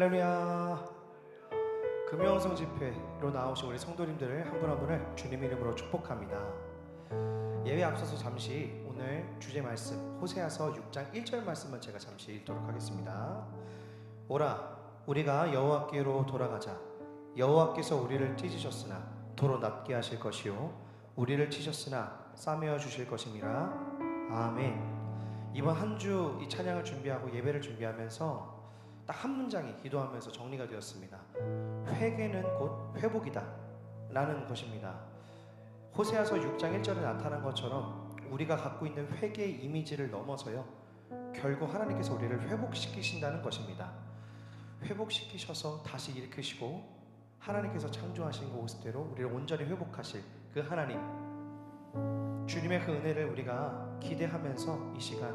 할렐루야. 금요홍성 집회로 나오신 우리 성도님들을 한 분 한 분을 주님 이름으로 축복합니다. 예배 앞서서 잠시 오늘 주제 말씀 호세아서 6장 1절 말씀을 제가 잠시 읽도록 하겠습니다. 오라 우리가 여호와께로 돌아가자. 여호와께서 우리를 찢으셨으나 도로 낫게 하실 것이요 우리를 치셨으나 싸매어 주실 것임이라. 아멘. 이번 한 주 이 찬양을 준비하고 예배를 준비하면서 딱 한 문장이 기도하면서 정리가 되었습니다. 회개는 곧 회복이다 라는 것입니다. 호세아서 6장 1절에 나타난 것처럼 우리가 갖고 있는 회개의 이미지를 넘어서요 결국 하나님께서 우리를 회복시키신다는 것입니다. 회복시키셔서 다시 일으키시고 하나님께서 창조하신 그대로 우리를 온전히 회복하실 그 하나님, 주님의 그 은혜를 우리가 기대하면서 이 시간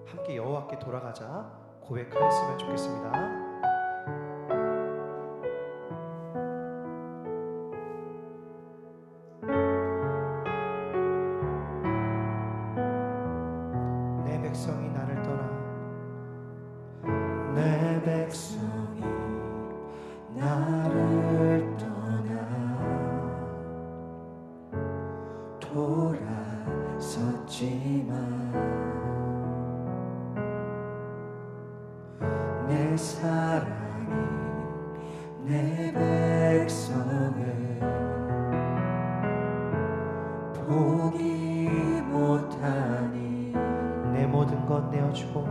함께 여호와께 돌아가자 고백하였으면 좋겠습니다. 내 백성이 나를 떠나 내 백성이 나를 떠나 돌아섰지만 내 사랑이 내 백성을 포기 못하니 내 모든 것 내어주고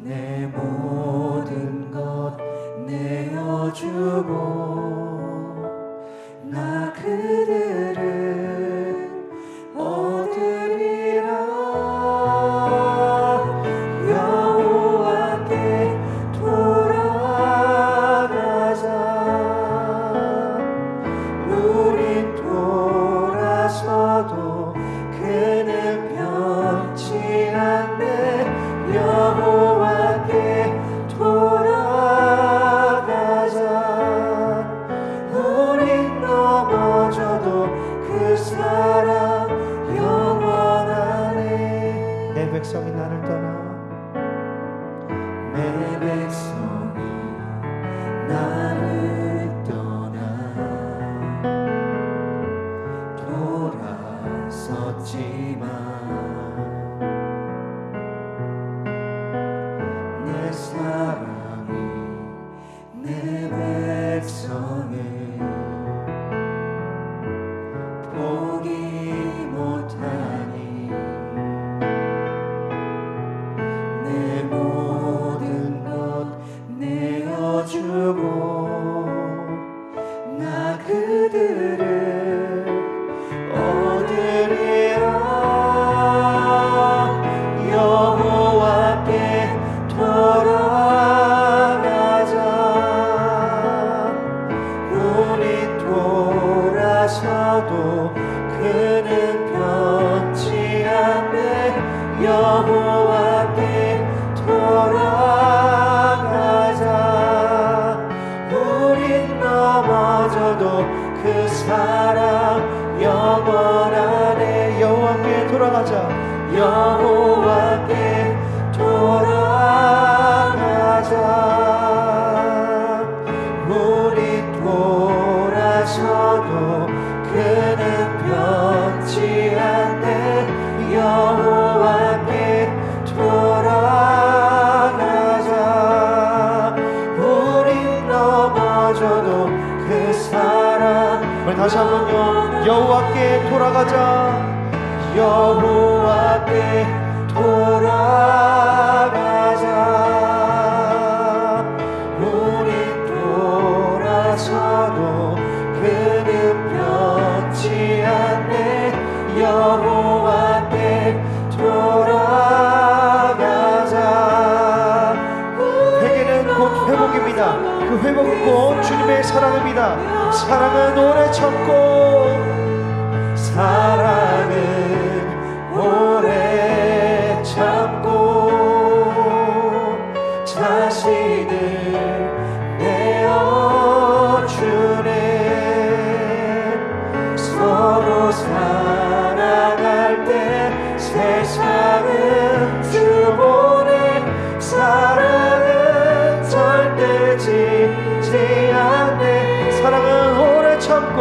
내 모든 것 내어주고 나 그들을 얻으리라. 여호와께 돌아가자. 우린 돌아서도 그는 변치 않네. 여호와께 돌아가자. 우린 넘어져도 그 사랑 영원하네. 내 백성이 나를 떠나 내 백성이 나를 떠나 돌아섰지만 내 사랑이 내 백성을 포기 못하니 내 모든 것 내어주고 나 그들을 얻으리라. 여호와께 돌아가자. 우리 돌아서도 그는 변치 않네. 여호와께 돌아가자. 우린 넘어져도 그 사랑 영원하네. 여호와께 돌아가자. 여호와께 돌아가자. 우리 돌아서도 그는 변치 않네. 여호와께 돌아가자. 우린 넘어져도 그 사랑. 우리 다시 한번요. 여호와께 돌아가자. 여호와께 돌아가자. 우리 돌아서도 그는 변치 않네. 여호와께 돌아가자. 회개는 곧 회복입니다. 그 회복은 곧 주님의 사랑입니다. 사랑은 오래 참고 사랑은 오래 참고 자신을 내어주네. 서로 사랑할 때 세상은 주보네. 사랑은 절대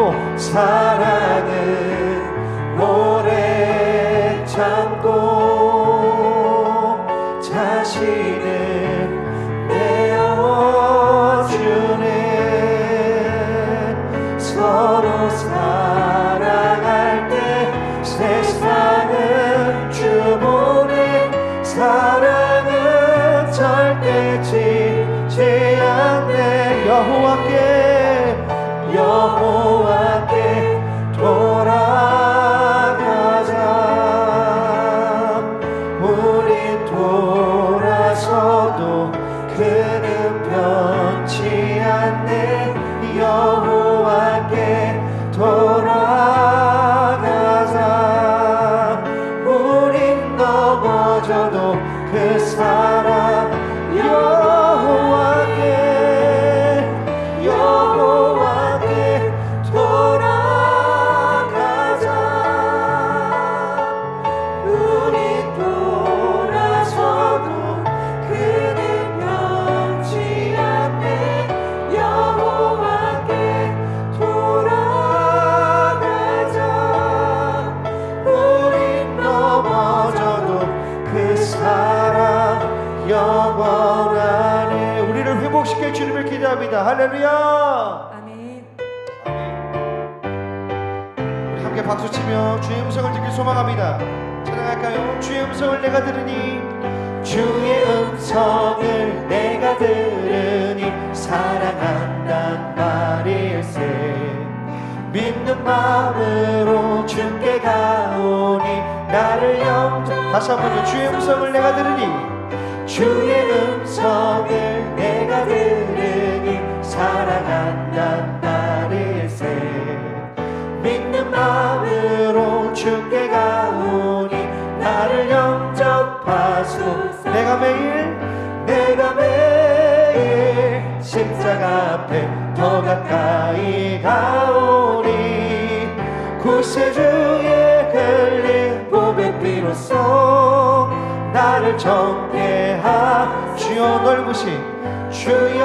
참고 사랑은 오래 참고 자신을 내어주네. 서로 사랑할 때 세상은 주보네. 사랑은 절대 지지 않네. 여호와께 돌아가자. 우리 돌아서도 그는 변치 않네. 여호와께 돌아가자. 우린 넘어져도 그 사랑 여호와께 돌아가자. 우리 돌아서도 그는 변치 않네. 여호와께 돌아가자. 우린 넘어져도 그 사랑 영원하네. 우리를 회복시킬 주님을 기대합니다. 할렐루야. 아멘. 우리 함께 박수치며 주의 음성을 듣길 소망합니다. 찬양할까요? 주의 음성을 내가 들으니 주의 음성을 내가 들으니 사랑한단 말일세. 믿는 마음으로 주께 가오니 나를 영접. 다시 한번요. 주의 음성을 내가 들으니 주의 음성을 내가 들으니 사랑한단 말일세. 믿는 마음으로 주께 가오니 나를 영접하소서. 내가 매일 십자가 앞에 더 가까이 가오니 구세주의 흘린 보배 피로써 나를 정죄하. 주여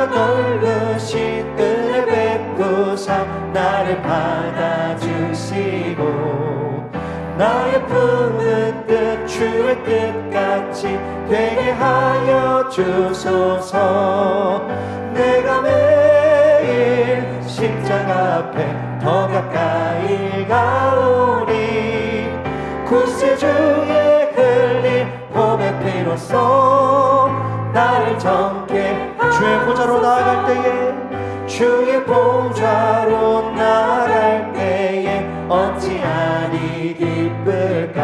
넓으신 은혜 베푸사 나를 받아주시고 나의 품은 뜻 주의 뜻같이 되게 하여 주소서. 내가 매일 십자가 앞에 더 가까이 가오니 구세주의 흘린 보배 피로써 나를 정케. 주의 보좌로 나아갈 때에 주의 보좌로 나아갈 때에 어찌하리 기쁠까.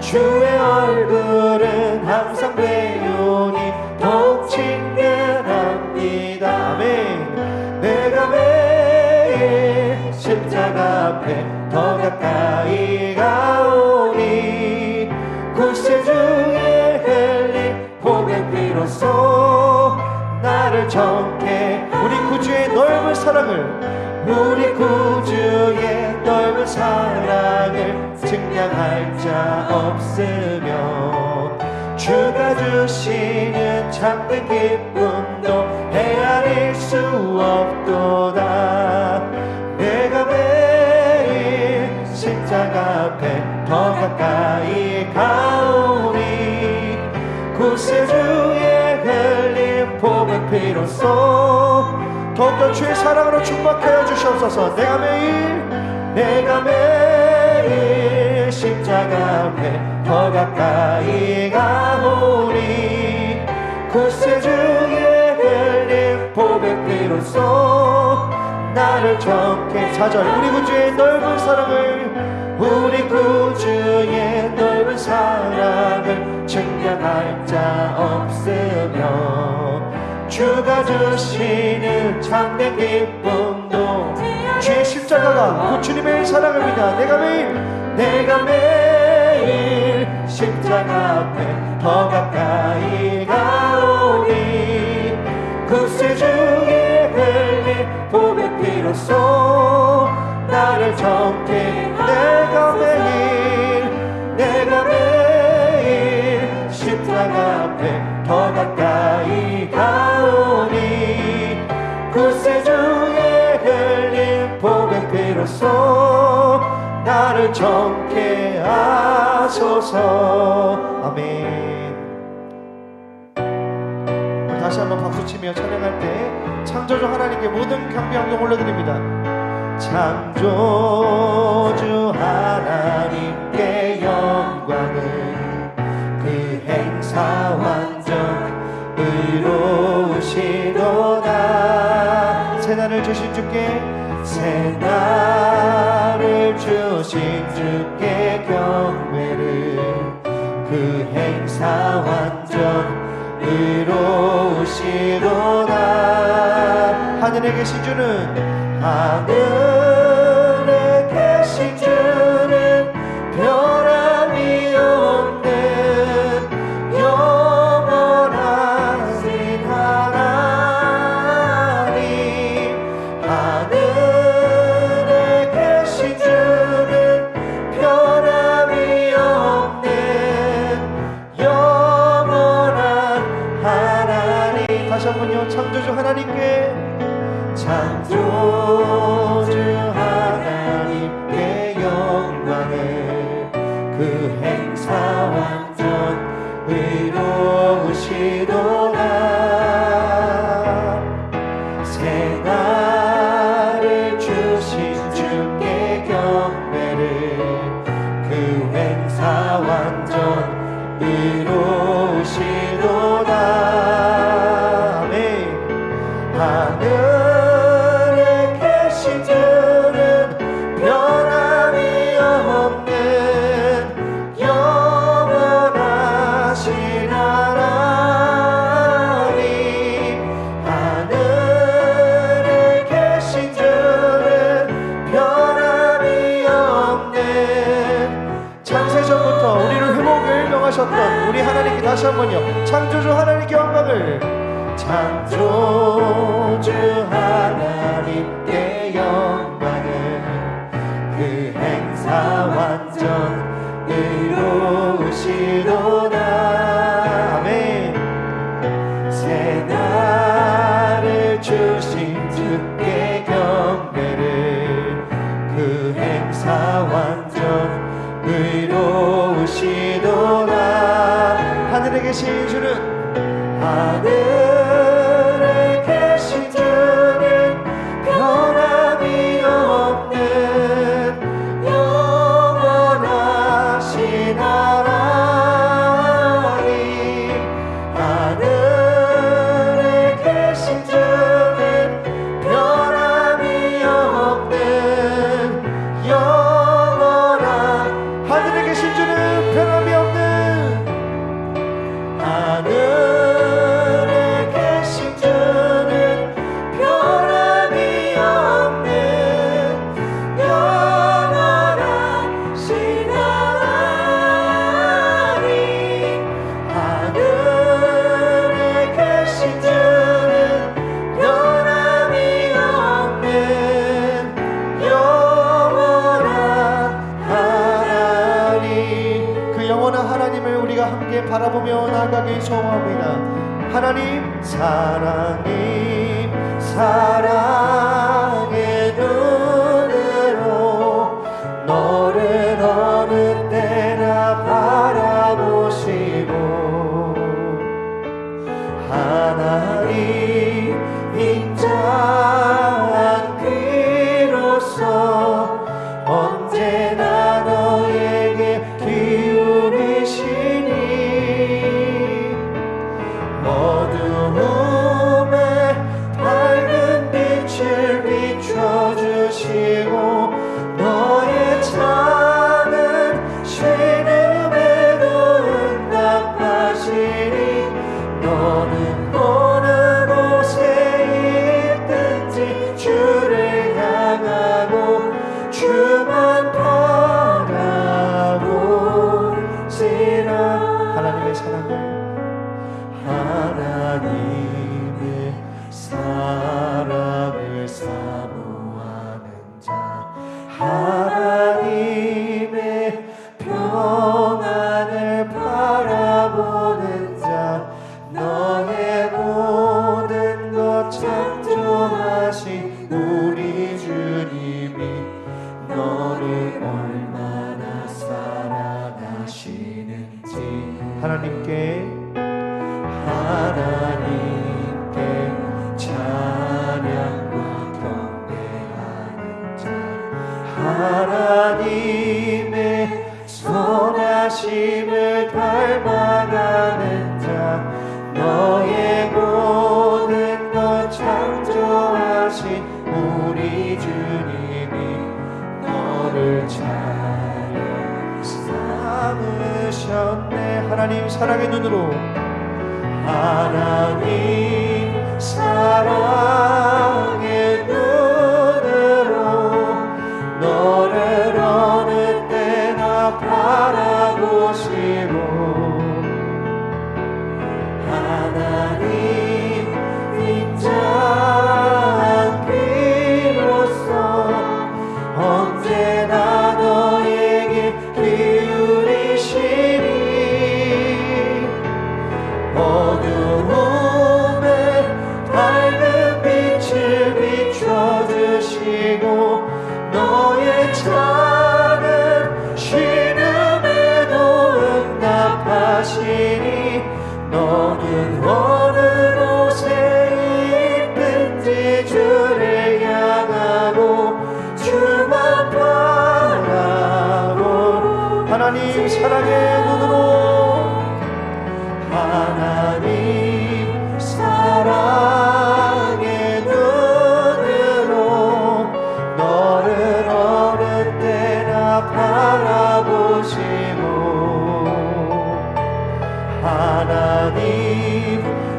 주의 얼굴은 항상 배우니 더욱 친근합니다. 아멘. 내가 매일 십자가 앞에 더 가까이 가오니 구세주의 흘린 보배 피로써 나를 정케. 우리 구주의 넓은 사랑을 증량할 자 없으며 주가 주시는 참된 기쁨도 헤아릴 수 없도다. 내가 매일 십자가 앞에 더 가까이 가오니 구세주의 흘린 보배 피로써 더욱더 주의 사랑으로 충만하여 주시옵소서. 내가 매일 십자가 앞에 더 가까이 가오니 구세주의 흘린 보배 피로써 나를 정케. 4절 우리 구주의 넓은 사랑을 증량할 자 없으며 주가 주시는 참된 기쁨도 주의 십자가가 곧 주님의 사랑입니다. 내가 매일 십자가 앞에 더 가까이 가오니 구세주의 흘린 보배 피로써 나를 정케. 내가 매일 십자가 앞에 더 가까이 가오니 구세주의 흘린 보배 비로소 나를 정케 하소서. 아멘. 다시 한번 박수치며 찬양할 때 창조주 하나님께 모든 경배 영광 올려드립니다. 창조주 하나님께 영광을 그 행사 완전 의로우시도다. 새날을 주신 주께 새날을 주신 주께 경배를 그 행사 완전 의로우시도다. 하늘에 계신 주는 하늘에 계신 주는 변함이 없는 영원하신 하나님. 하늘에 계신 주는 변함이 없는 영원한 하나님. 다시 한번요. 창조주 하나님께 창조주 하나님께 영광을 그 행사 완전 의로우시도다. 새날을 주신 주께 경배를 그 행사 완전 의로우시도다. 아멘. 하늘에 계신 주는 변함이 없는 영원하신 하나님. 하늘에 계신 주는 변함이 없는 창세전부터 우리를 회복을 명하셨던 우리 하나님께 다시 한번요. 창조주 하나님께 영광을. 창조주 하나님께 영광을 그 행사 완전 의로우시도다. 아멘. 새날을 주신 주께 경배를 그 행사 완전 의로우시도다. 하늘에 계신 주는 하늘에 계신 주는 변함이 없는 영원하신 하나님. 하늘에 계신 주는 변함이 없는 영원한. 하늘에 계신 주는 변함이 없는 하늘에 계신 주는 변함이 없는 영원하신 하나님. 하늘에 계신 주는 변함이 없는 영원한 하나님. 그 영원한 하나님을 우리가 함께 바라보며 나아가길 소원합니다. 하나님, 사랑님 사랑의 눈으로 너를 어느 때나 바라보시고 하나님 인자한 귀로서 언제나 너에게 기울이시니 어두움에 밝은 빛을 비춰주시고 너의 작은 신음에도 응답하시니 너는 어느 곳에 있든지 주를 향하고 주만 바라보시라. 하나님의 사랑을 하나님의 사랑을 사모하는 자 하나님의 평안을 바라보는 자 너의 모든 것 창조하신 우리 주님이 하나님께 찬양과 경배하는 자 하나님의 선하심을 닮아가는 자 너의 모든 것 창조하신 우리 주님이 너를 찬양 삼으셨네. 하나님 사랑의 눈으로 하나님 사랑의 눈으로 너를 어느 때나 바라보시고 하나님 인자한 귀로서 언제나 너에게 기울이시니 어두움에 밝은 빛을 비춰주시고 너의 작은 신음에도 응답하시니 너는 어느 곳에 있든지 주를 향하고 주만 바라보 하나님 사랑의 눈으로 하나님 사랑의 눈으로 너를 어느 때나 바라보시고 하나님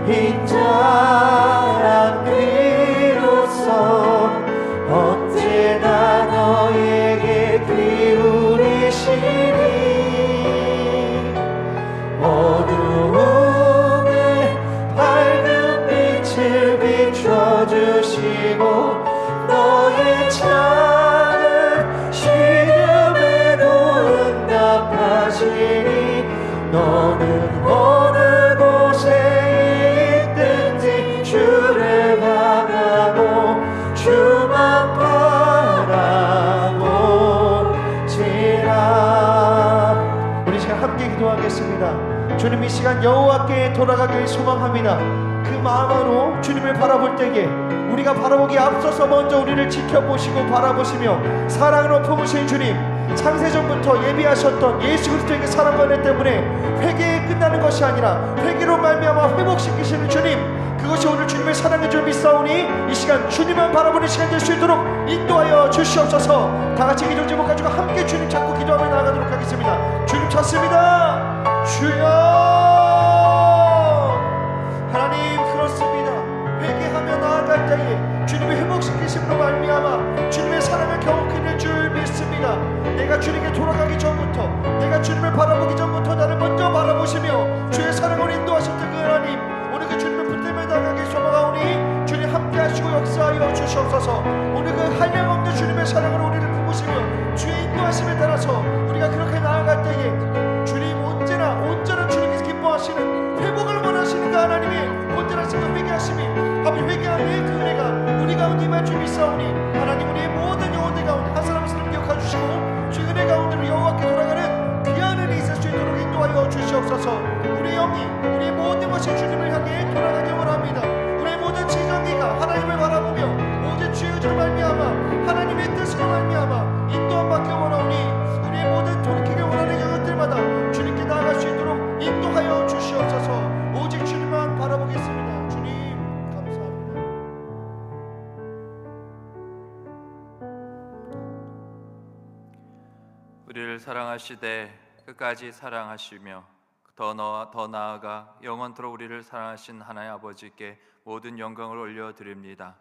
인자한 귀로서 언제나 너에게 기울이시니 어두움에 밝은 빛을 비춰주시고 너의 작은 신음에도 응답하시니 너는 어느 곳에 있든지 주를 바라고 주만 바라보지라. 우리 지금 함께 기도하겠습니다. 주님 이 시간 여호와께 돌아가길 소망합니다. 그 마음으로 주님을 바라볼 때에 우리가 바라보기에 앞서서 먼저 우리를 지켜보시고 바라보시며 사랑으로 품으신 주님, 창세전부터 예비하셨던 예수 그리스도에게 사랑과 은혜 때문에 회개에 끝나는 것이 아니라 회개로 말미암아 회복시키시는 주님, 그것이 오늘 주님의 사랑인 줄 믿사오니 이 시간 주님만 바라보는 시간 될 수 있도록 인도하여 주시옵소서. 다같이 기도 제목 가지고 함께 주님 찾고 기도하며 나아가도록 하겠습니다. 주님 찾습니다. 주여 하나님 그렇습니다. 회개하며 나아갈 때에 주님의 회복시키심으로 말미암아 주님의 사랑을 경험하게 될 줄 믿습니다. 내가 주님께 돌아가기 전부터, 내가 주님을 바라보기 전부터 나를 먼저 바라보시며 주의 사랑을 인도하셨던 그 하나님, 오늘 그 주님의 붙들며 나아가기 소망하오니 주님 함께 하시고 역사하여 주시옵소서. 오늘 그 한량없는 주님의 사랑으로 우리를 품으시며 주의 인도하심에 따라서 우리가 그렇게 나아갈 때에 주님 온전한 주님께서 기뻐하시는 회복을 원하시는 그 하나님이 온전한 생각 회개하심이 아버지 회개하는 그 은혜가 우리 가운데 임할 줄 믿사오니 하나님 우리의 모든 영혼들 가운데 한 사람 한 사람 기억하주시고 주의 은혜 가운데로 여호와께 돌아가는 귀한 은혜 있을 수 있도록 인도하여 주시옵소서. 우리의 영이 우리의 모든 것이 주님을 향해 돌아가기 원합니다. 우리의 모든 지정기가 하나님을 바라보며 오직 주의 의지로 말미암아 하나님의 뜻으로 말미암아 인도함 받기 원하오니 우리의 모든 돌이키기 원하는 영역들마다 주님께 나아갈 수 있도록 인도하여 주시옵소서. 오직 주님만 바라보겠습니다. 주님 감사합니다. 우리를 사랑하시되 끝까지 사랑하시며 더 나아가 영원토록 우리를 사랑하신 하나님 아버지께 모든 영광을 올려드립니다.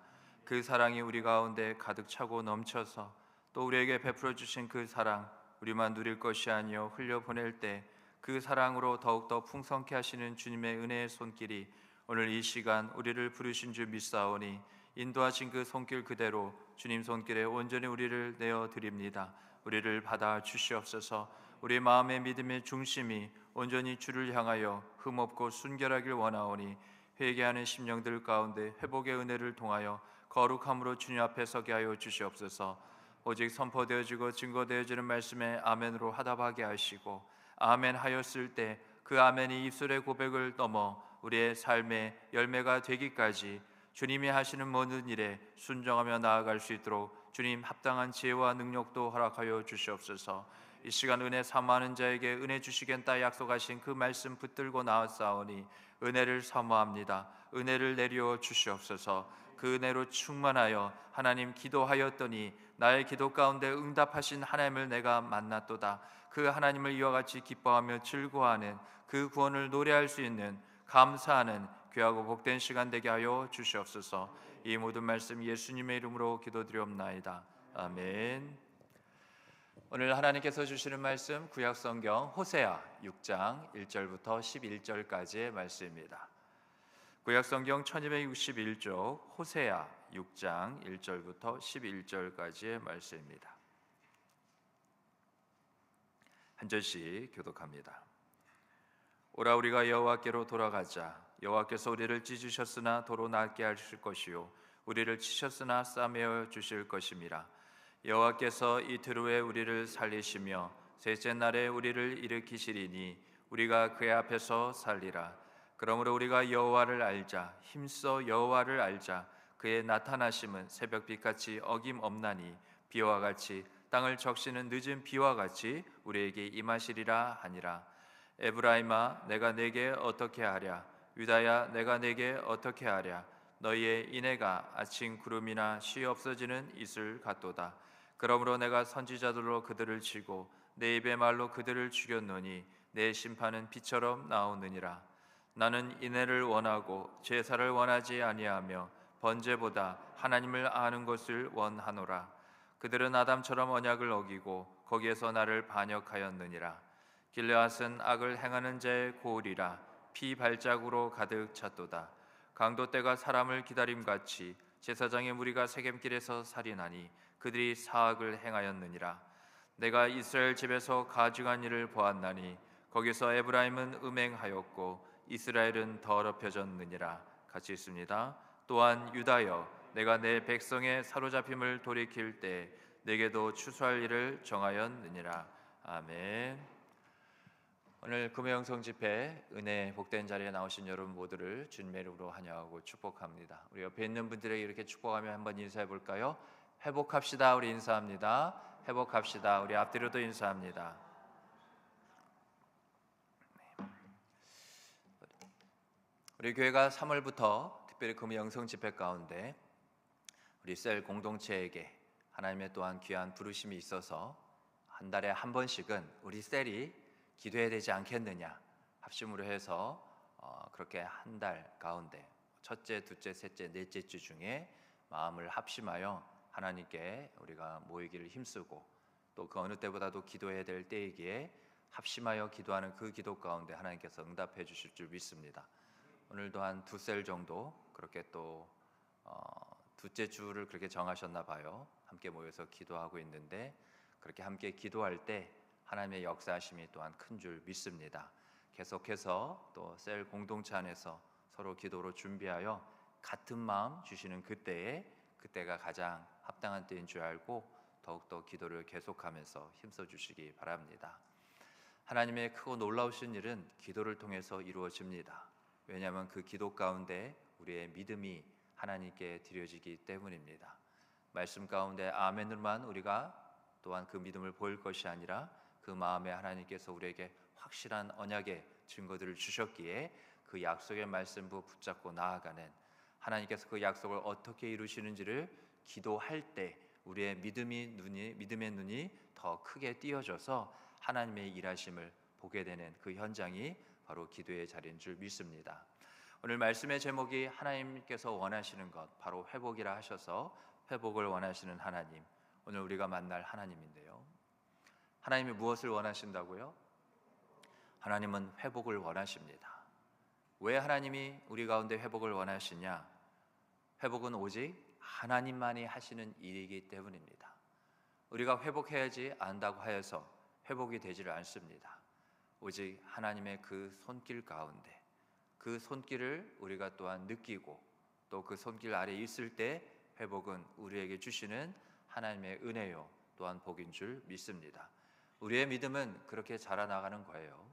그 사랑이 우리 가운데 가득 차고 넘쳐서 또 우리에게 베풀어 주신 그 사랑, 우리만 누릴 것이 아니요 흘려보낼 때 그 사랑으로 더욱더 풍성케 하시는 주님의 은혜의 손길이 오늘 이 시간 우리를 부르신 줄 믿사오니 인도하신 그 손길 그대로 주님 손길에 온전히 우리를 내어드립니다. 우리를 받아 주시옵소서. 우리 마음의 믿음의 중심이 온전히 주를 향하여 흠없고 순결하길 원하오니 회개하는 심령들 가운데 회복의 은혜를 통하여 거룩함으로 주님 앞에 서게 하여 주시옵소서. 오직 선포되어지고 증거되어지는 말씀에 아멘으로 화답하게 하시고 아멘 하였을 때 그 아멘이 입술의 고백을 넘어 우리의 삶의 열매가 되기까지 주님이 하시는 모든 일에 순종하며 나아갈 수 있도록 주님 합당한 지혜와 능력도 허락하여 주시옵소서. 이 시간 은혜 사모하는 자에게 은혜 주시겠다 약속하신 그 말씀 붙들고 나왔사오니 은혜를 사모합니다. 은혜를 내려 주시옵소서. 그 은혜로 충만하여 하나님 기도하였더니 나의 기도 가운데 응답하신 하나님을 내가 만났도다. 그 하나님을 이와 같이 기뻐하며 즐거워하는 그 구원을 노래할 수 있는 감사하는 귀하고 복된 시간 되게 하여 주시옵소서. 이 모든 말씀 예수님의 이름으로 기도드리옵나이다. 아멘. 오늘 하나님께서 주시는 말씀 구약성경 호세아 6장 1절부터 11절까지의 말씀입니다. 구약성경 1261쪽 호세아 6장 1절부터 11절까지의 말씀입니다. 한 절씩 교독합니다. 오라 우리가 여호와께로 돌아가자. 여호와께서 우리를 찢으셨으나 도로 낫게 하실 것이요 우리를 치셨으나 싸매어 주실 것임이라. 여호와께서 이틀 후에 우리를 살리시며 셋째 날에 우리를 일으키시리니 우리가 그의 앞에서 살리라. 그러므로 우리가 여호와를 알자. 힘써 여호와를 알자. 그의 나타나심은 새벽빛같이 어김없나니 비와 같이 땅을 적시는 늦은 비와 같이 우리에게 임하시리라 하니라. 에브라임아 내가 내게 어떻게 하랴. 유다야 내가 내게 어떻게 하랴. 너희의 인애가 아침 구름이나 쉬 없어지는 이슬 같도다. 그러므로 내가 선지자들로 그들을 치고 내 입의 말로 그들을 죽였노니 내 심판은 비처럼 나오느니라. 나는 인애를 원하고 제사를 원하지 아니하며 번제보다 하나님을 아는 것을 원하노라. 그들은 아담처럼 언약을 어기고 거기에서 나를 반역하였느니라. 길르앗은 악을 행하는 자의 고을이라. 피 발자국으로 가득 찼도다. 강도 때가 사람을 기다림같이 제사장의 무리가 세겜길에서 살인하니 그들이 사악을 행하였느니라. 내가 이스라엘 집에서 가증한 일을 보았나니 거기서 에브라임은 음행하였고 이스라엘은 더럽혀졌느니라. 같이 있습니다. 또한 유다여 내가 내 백성의 사로잡힘을 돌이킬 때 내게도 추수할 일을 정하였느니라. 아멘. 오늘 금요영성 집회 은혜 복된 자리에 나오신 여러분 모두를 주님의 이름으로 환영하고 축복합니다. 우리 옆에 있는 분들에게 이렇게 축복하며 한번 인사해 볼까요? 회복합시다. 우리 인사합니다. 회복합시다. 우리 앞뒤로도 인사합니다. 우리 교회가 3월부터 특별히 금요영성 집회 가운데 우리 셀 공동체에게 하나님의 또한 귀한 부르심이 있어서 한 달에 한 번씩은 우리 셀이 기도해야 되지 않겠느냐 합심으로 해서 그렇게 한 달 가운데 첫째, 둘째, 셋째, 넷째 주 중에 마음을 합심하여 하나님께 우리가 모이기를 힘쓰고 또 그 어느 때보다도 기도해야 될 때이기에 합심하여 기도하는 그 기도 가운데 하나님께서 응답해 주실 줄 믿습니다. 오늘도 한 2셀 정도 그렇게 또 둘째 주를 그렇게 정하셨나 봐요. 함께 모여서 기도하고 있는데 그렇게 함께 기도할 때 하나님의 역사하심이 또한 큰 줄 믿습니다. 계속해서 또 셀 공동체 안에서 서로 기도로 준비하여 같은 마음 주시는 그때가 가장 합당한 때인 줄 알고 더욱더 기도를 계속하면서 힘써 주시기 바랍니다. 하나님의 크고 놀라우신 일은 기도를 통해서 이루어집니다. 왜냐하면 그 기도 가운데 우리의 믿음이 하나님께 드려지기 때문입니다. 말씀 가운데 아멘으로만 우리가 또한 그 믿음을 보일 것이 아니라 그 마음에 하나님께서 우리에게 확실한 언약의 증거들을 주셨기에 그 약속의 말씀부 붙잡고 나아가는 하나님께서 그 약속을 어떻게 이루시는지를 기도할 때 우리의 믿음의 눈이 더 크게 띄어져서 하나님의 일하심을 보게 되는 그 현장이 바로 기도의 자리인 줄 믿습니다. 오늘 말씀의 제목이 하나님께서 원하시는 것 바로 회복이라 하셔서 회복을 원하시는 하나님, 오늘 우리가 만날 하나님인데요. 하나님이 무엇을 원하신다고요? 하나님은 회복을 원하십니다. 왜 하나님이 우리 가운데 회복을 원하시냐? 회복은 오직 하나님만이 하시는 일이기 때문입니다. 우리가 회복해야지 안다고 하여서 회복이 되지를 않습니다. 오직 하나님의 그 손길 가운데 그 손길을 우리가 또한 느끼고 또 그 손길 아래 있을 때 회복은 우리에게 주시는 하나님의 은혜요 또한 복인 줄 믿습니다. 우리의 믿음은 그렇게 자라나가는 거예요.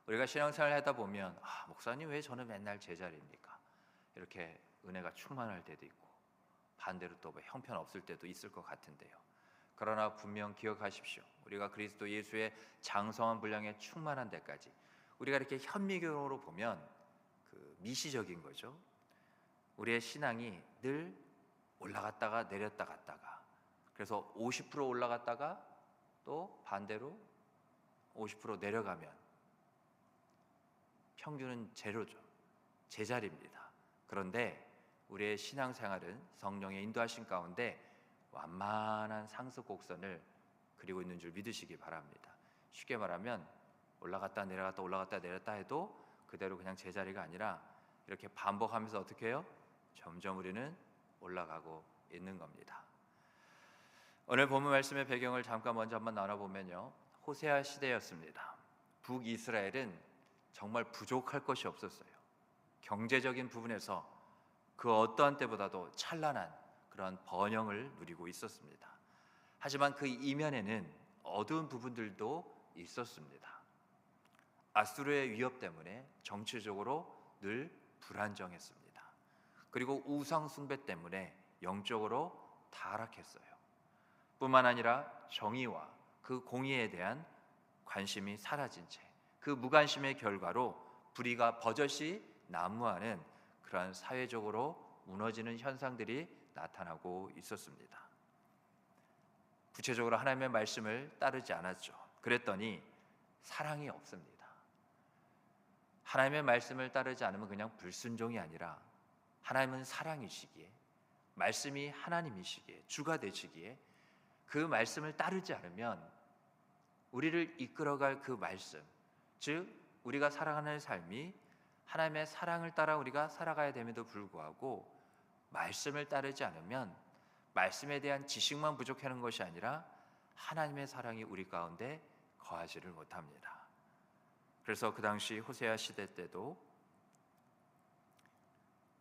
우리가 신앙생활을 하다 보면 목사님 왜 저는 맨날 제자리입니까? 이렇게 은혜가 충만할 때도 있고 반대로 또 형편없을 때도 있을 것 같은데요. 그러나 분명 기억하십시오. 우리가 그리스도 예수의 장성한 분량에 충만한 데까지 우리가 이렇게 현미경으로 보면 미시적인 거죠. 우리의 신앙이 늘 올라갔다가 내렸다 갔다가, 그래서 50% 올라갔다가 또 반대로 50% 내려가면 평균은 제로죠. 제자리입니다. 그런데 우리의 신앙생활은 성령의 인도하신 가운데 완만한 상승 곡선을 그리고 있는 줄 믿으시기 바랍니다. 쉽게 말하면 올라갔다 내려갔다 올라갔다 내렸다 해도 그대로 그냥 제자리가 아니라 이렇게 반복하면서 어떻게 해요? 점점 우리는 올라가고 있는 겁니다. 오늘 본문 말씀의 배경을 잠깐 먼저 한번 나눠보면요, 호세아 시대였습니다. 북이스라엘은 정말 부족할 것이 없었어요. 경제적인 부분에서 그 어떠한 때보다도 찬란한 그런 번영을 누리고 있었습니다. 하지만 그 이면에는 어두운 부분들도 있었습니다. 아수르의 위협 때문에 정치적으로 늘 불안정했습니다. 그리고 우상 숭배 때문에 영적으로 타락했어요. 뿐만 아니라 정의와 그 공의에 대한 관심이 사라진 채 그 무관심의 결과로 불의가 버젓이 난무하는 그러한 사회적으로 무너지는 현상들이 나타나고 있었습니다. 구체적으로 하나님의 말씀을 따르지 않았죠. 그랬더니 사랑이 없습니다. 하나님의 말씀을 따르지 않으면 그냥 불순종이 아니라 하나님은 사랑이시기에, 말씀이 하나님이시기에, 주가 되시기에 그 말씀을 따르지 않으면 우리를 이끌어갈 그 말씀, 즉 우리가 살아가는 삶이 하나님의 사랑을 따라 우리가 살아가야 됨에도 불구하고 말씀을 따르지 않으면 말씀에 대한 지식만 부족하는 것이 아니라 하나님의 사랑이 우리 가운데 거하지를 못합니다. 그래서 그 당시 호세아 시대 때도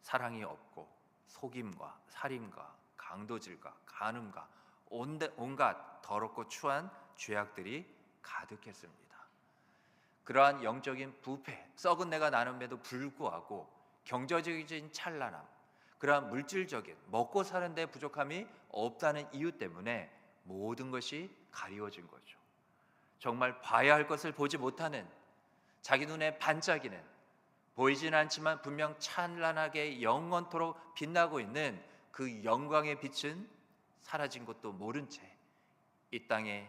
사랑이 없고 속임과 살인과 강도질과 간음과 온갖 더럽고 추한 죄악들이 가득했습니다. 그러한 영적인 부패, 썩은 내가 나눔에도 불구하고 경제적인 찬란함, 그러한 물질적인 먹고 사는 데 부족함이 없다는 이유 때문에 모든 것이 가리워진 거죠. 정말 봐야 할 것을 보지 못하는, 자기 눈에 반짝이는, 보이지는 않지만 분명 찬란하게 영원토록 빛나고 있는 그 영광의 빛은 사라진 것도 모른 채 이 땅에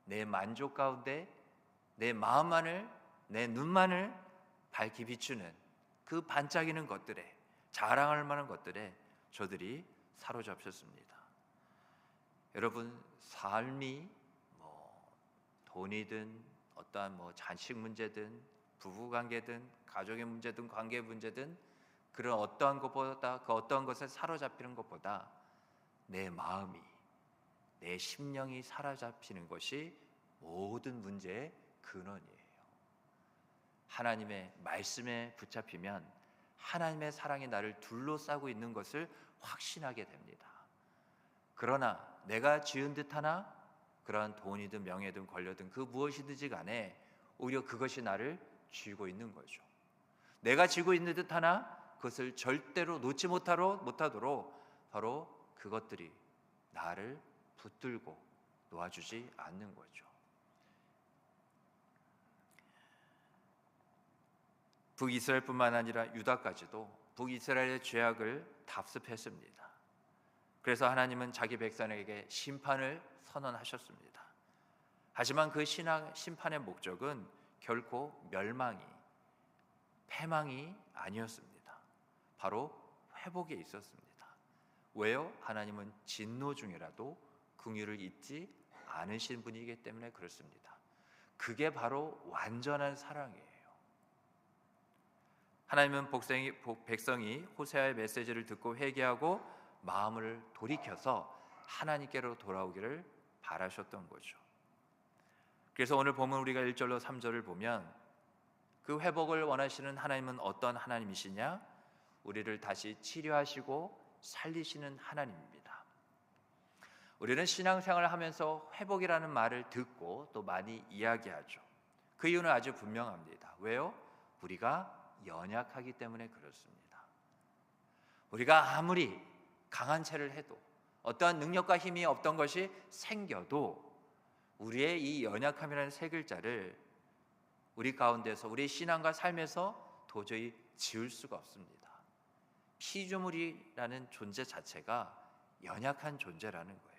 내 만족 가운데 내 마음만을, 내 눈만을 밝히 비추는 그 반짝이는 것들에, 자랑할 만한 것들에 저들이 사로잡혔습니다. 여러분, 삶이 돈이든 어떠한 자식 문제든 부부관계든 가족의 문제든 관계 문제든 그런 어떠한 것보다, 그 어떠한 것에 사로잡히는 것보다 내 마음이, 내 심령이 사로잡히는 것이 모든 문제의 근원이에요. 하나님의 말씀에 붙잡히면 하나님의 사랑이 나를 둘러싸고 있는 것을 확신하게 됩니다. 그러나 내가 지은 듯하나 그러한 돈이든 명예든 권력든 그 무엇이든지 간에 오히려 그것이 나를 쥐고 있는 거죠. 내가 쥐고 있는 듯하나 그것을 절대로 놓지 못하도록 바로 그것들이 나를 붙들고 놓아주지 않는 거죠. 북이스라엘뿐만 아니라 유다까지도 북이스라엘의 죄악을 답습했습니다. 그래서 하나님은 자기 백성에게 심판을 선언하셨습니다. 하지만 그 심판의 목적은 결코 멸망이, 패망이 아니었습니다. 바로 회복에 있었습니다. 왜요? 하나님은 진노 중이라도 긍휼을 잊지 않으신 분이기 때문에 그렇습니다. 그게 바로 완전한 사랑이에요. 하나님은 백성이 호세아의 메시지를 듣고 회개하고 마음을 돌이켜서 하나님께로 돌아오기를 바라셨던 거죠. 그래서 오늘 보면 우리가 1절로 3절을 보면 그 회복을 원하시는 하나님은 어떤 하나님이시냐? 우리를 다시 치료하시고 살리시는 하나님입니다. 우리는 신앙생활을 하면서 회복이라는 말을 듣고 또 많이 이야기하죠. 그 이유는 아주 분명합니다. 왜요? 우리가 연약하기 때문에 그렇습니다. 우리가 아무리 강한 채를 해도, 어떠한 능력과 힘이 없던 것이 생겨도 우리의 이 연약함이라는 세 글자를 우리 가운데서, 우리 신앙과 삶에서 도저히 지울 수가 없습니다. 피조물이라는 존재 자체가 연약한 존재라는 거예요.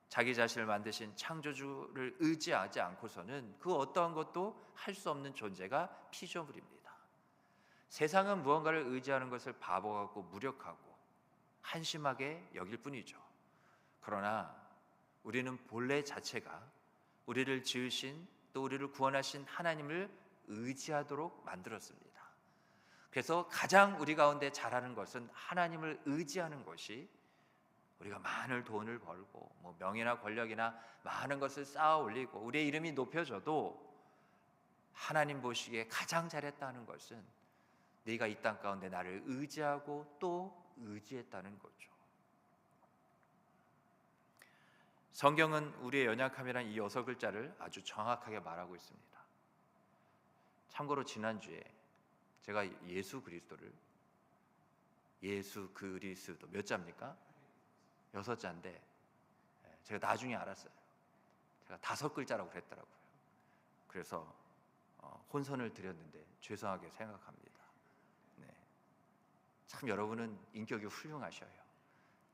자기 자신을 만드신 창조주를 의지하지 않고서는 그 어떠한 것도 할 수 없는 존재가 피조물입니다. 세상은 무언가를 의지하는 것을 바보 같고 무력하고 한심하게 여길 뿐이죠. 그러나 우리는 본래 자체가 우리를 지으신, 또 우리를 구원하신 하나님을 의지하도록 만들었습니다. 그래서 가장 우리 가운데 잘하는 것은 하나님을 의지하는 것이, 우리가 많은 돈을 벌고 명예나 권력이나 많은 것을 쌓아 올리고 우리의 이름이 높여져도 하나님 보시기에 가장 잘했다는 것은 네가 이 땅 가운데 나를 의지하고 또 의지했다는 거죠. 성경은 우리의 연약함이란 이 6글자를 아주 정확하게 말하고 있습니다. 참고로 지난주에 제가 예수 그리스도 몇 자입니까? 6자인데 제가 나중에 알았어요. 제가 5글자라고 그랬더라고요. 그래서 혼선을 드렸는데 죄송하게 생각합니다. 네. 참 여러분은 인격이 훌륭하셔요.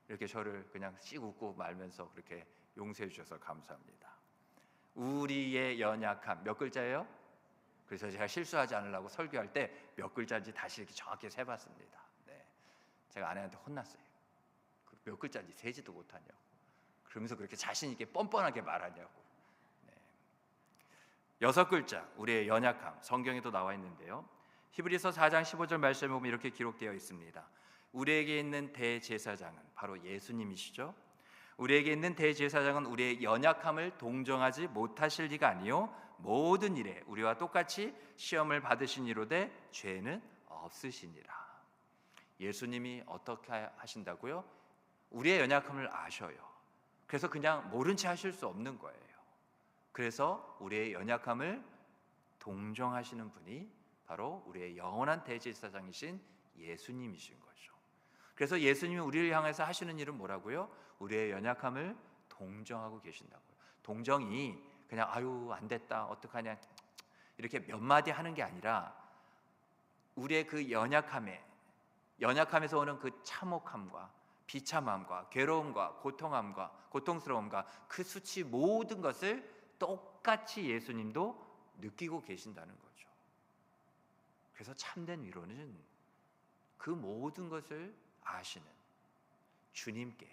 이렇게 저를 그냥 씩 웃고 말면서 그렇게 용서해 주셔서 감사합니다. 우리의 연약함 몇 글자예요? 그래서 제가 실수하지 않으려고 설교할 때 몇 글자인지 다시 이렇게 정확히 세봤습니다. 네. 제가 아내한테 혼났어요. 몇 글자인지 세지도 못하냐고. 그러면서 그렇게 자신 있게 뻔뻔하게 말하냐고. 네. 6글자 우리의 연약함, 성경에도 나와 있는데요. 히브리서 4장 15절 말씀에 보면 이렇게 기록되어 있습니다. 우리에게 있는 대제사장은 바로 예수님이시죠. 우리에게 있는 대제사장은 우리의 연약함을 동정하지 못하실 리가 아니요 모든 일에 우리와 똑같이 시험을 받으신 이로되 죄는 없으시니라. 예수님이 어떻게 하신다고요? 우리의 연약함을 아셔요. 그래서 그냥 모른 채 하실 수 없는 거예요. 그래서 우리의 연약함을 동정하시는 분이 바로 우리의 영원한 대제사장이신 예수님이신 거죠. 그래서 예수님이 우리를 향해서 하시는 일은 뭐라고요? 우리의 연약함을 동정하고 계신다고요. 동정이 그냥 아유 안 됐다 어떡하냐 이렇게 몇 마디 하는 게 아니라 우리의 그 연약함에서 오는 그 참혹함과 비참함과 괴로움과 고통스러움과 그 수치 모든 것을 똑같이 예수님도 느끼고 계신다는 거죠. 그래서 참된 위로는 그 모든 것을 아시는 주님께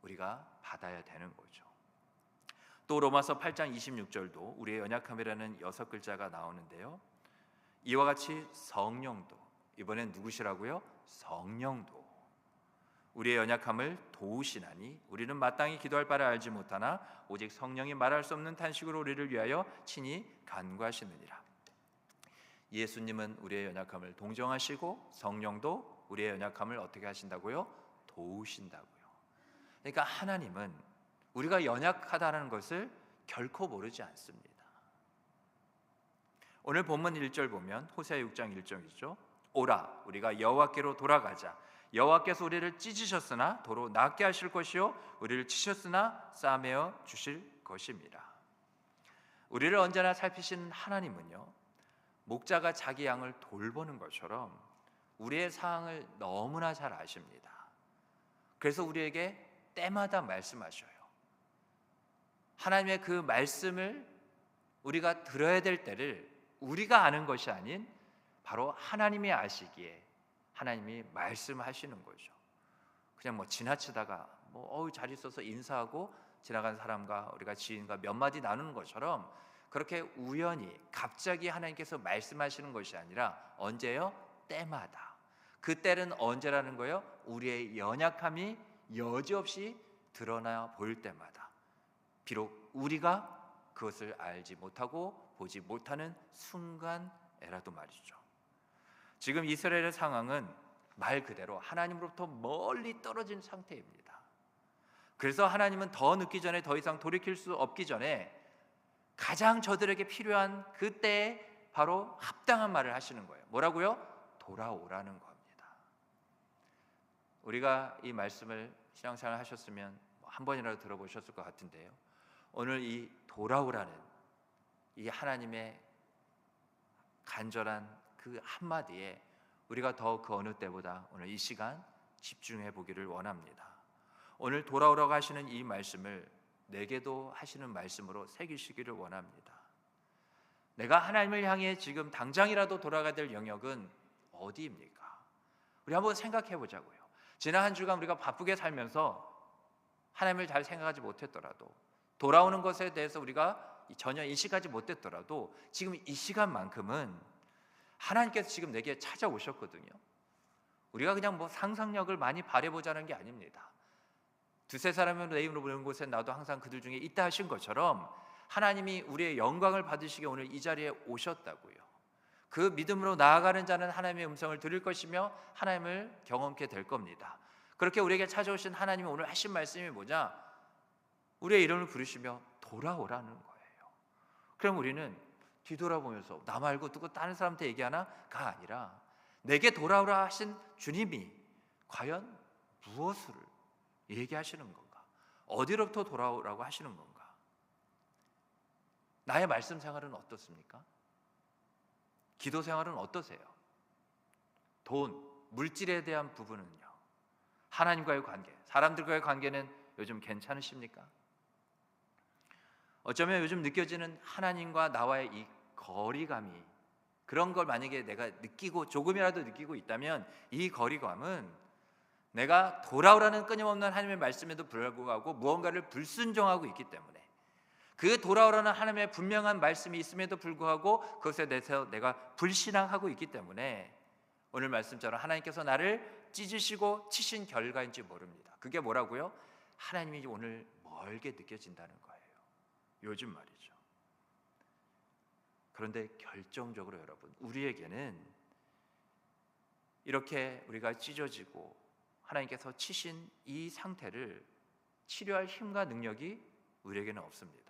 우리가 받아야 되는 거죠. 또 로마서 8장 26절도 우리의 연약함이라는 6글자가 나오는데요. 이와 같이 성령도, 이번엔 누구시라고요? 성령도 우리의 연약함을 도우시나니 우리는 마땅히 기도할 바를 알지 못하나 오직 성령이 말할 수 없는 탄식으로 우리를 위하여 친히 간구하시느니라. 예수님은 우리의 연약함을 동정하시고 성령도 우리의 연약함을 어떻게 하신다고요? 도우신다고요. 그러니까 하나님은 우리가 연약하다는 것을 결코 모르지 않습니다. 오늘 본문 1절 보면 호세아 6장 1절이죠. 오라 우리가 여호와께로 돌아가자. 여호와께서 우리를 찢으셨으나 도로 낫게 하실 것이요 우리를 치셨으나 싸매어 주실 것입니다. 우리를 언제나 살피시는 하나님은요, 목자가 자기 양을 돌보는 것처럼 우리의 상황을 너무나 잘 아십니다. 그래서 우리에게 때마다 말씀하셔요. 하나님의 그 말씀을 우리가 들어야 될 때를 우리가 아는 것이 아닌 바로 하나님이 아시기에 하나님이 말씀하시는 거죠. 그냥 지나치다가 잘 있어서 인사하고 지나간 사람과 우리가 지인과 몇 마디 나누는 것처럼 그렇게 우연히 갑자기 하나님께서 말씀하시는 것이 아니라 언제요? 때마다. 그 때는 언제라는 거예요? 우리의 연약함이 여지없이 드러나 보일 때마다. 비록 우리가 그것을 알지 못하고 보지 못하는 순간에라도 말이죠. 지금 이스라엘의 상황은 말 그대로 하나님으로부터 멀리 떨어진 상태입니다. 그래서 하나님은 더 늦기 전에 더 이상 돌이킬 수 없기 전에 가장 저들에게 필요한 그때에 바로 합당한 말을 하시는 거예요. 뭐라고요? 돌아오라는 겁니다. 우리가 이 말씀을 신앙생활 하셨으면 한 번이라도 들어보셨을 것 같은데요, 오늘 이 돌아오라는 이 하나님의 간절한 그 한마디에 우리가 더 그 어느 때보다 오늘 이 시간 집중해 보기를 원합니다. 오늘 돌아오라고 하시는 이 말씀을 내게도 하시는 말씀으로 새기시기를 원합니다. 내가 하나님을 향해 지금 당장이라도 돌아가야 될 영역은 어디입니까? 우리 한번 생각해 보자고요. 지난 한 주간 우리가 바쁘게 살면서 하나님을 잘 생각하지 못했더라도, 돌아오는 것에 대해서 우리가 전혀 인식하지 못했더라도 지금 이 시간만큼은 하나님께서 지금 내게 찾아오셨거든요. 우리가 그냥 뭐 상상력을 많이 발휘해보자는 게 아닙니다. 두세 사람을 내 이름으로 부르는 곳에 나도 항상 그들 중에 있다 하신 것처럼 하나님이 우리의 영광을 받으시게 오늘 이 자리에 오셨다고요. 그 믿음으로 나아가는 자는 하나님의 음성을 들을 것이며 하나님을 경험케 될 겁니다. 그렇게 우리에게 찾아오신 하나님이 오늘 하신 말씀이 뭐냐? 우리의 이름을 부르시며 돌아오라는 거예요. 그럼 우리는 뒤돌아보면서 나 말고 누구 다른 사람한테 얘기하나가 아니라 내게 돌아오라 하신 주님이 과연 무엇을 얘기하시는 건가? 어디로부터 돌아오라고 하시는 건가? 나의 말씀 생활은 어떻습니까? 기도 생활은 어떠세요? 돈, 물질에 대한 부분은요? 하나님과의 관계, 사람들과의 관계는 요즘 괜찮으십니까? 어쩌면 요즘 느껴지는 하나님과 나와의 이 거리감이, 그런 걸 만약에 내가 느끼고 조금이라도 느끼고 있다면 이 거리감은 내가 돌아오라는 끊임없는 하나님의 말씀에도 불구하고 무언가를 불순종하고 있기 때문에, 그 돌아오라는 하나님의 분명한 말씀이 있음에도 불구하고 그것에 대해서 내가 불신앙하고 있기 때문에 오늘 말씀처럼 하나님께서 나를 찢으시고 치신 결과인지 모릅니다. 그게 뭐라고요? 하나님이 오늘 멀게 느껴진다는 거예요. 요즘 말이죠. 그런데 결정적으로 여러분, 우리에게는 이렇게 우리가 찢어지고 하나님께서 치신 이 상태를 치료할 힘과 능력이 우리에게는 없습니다.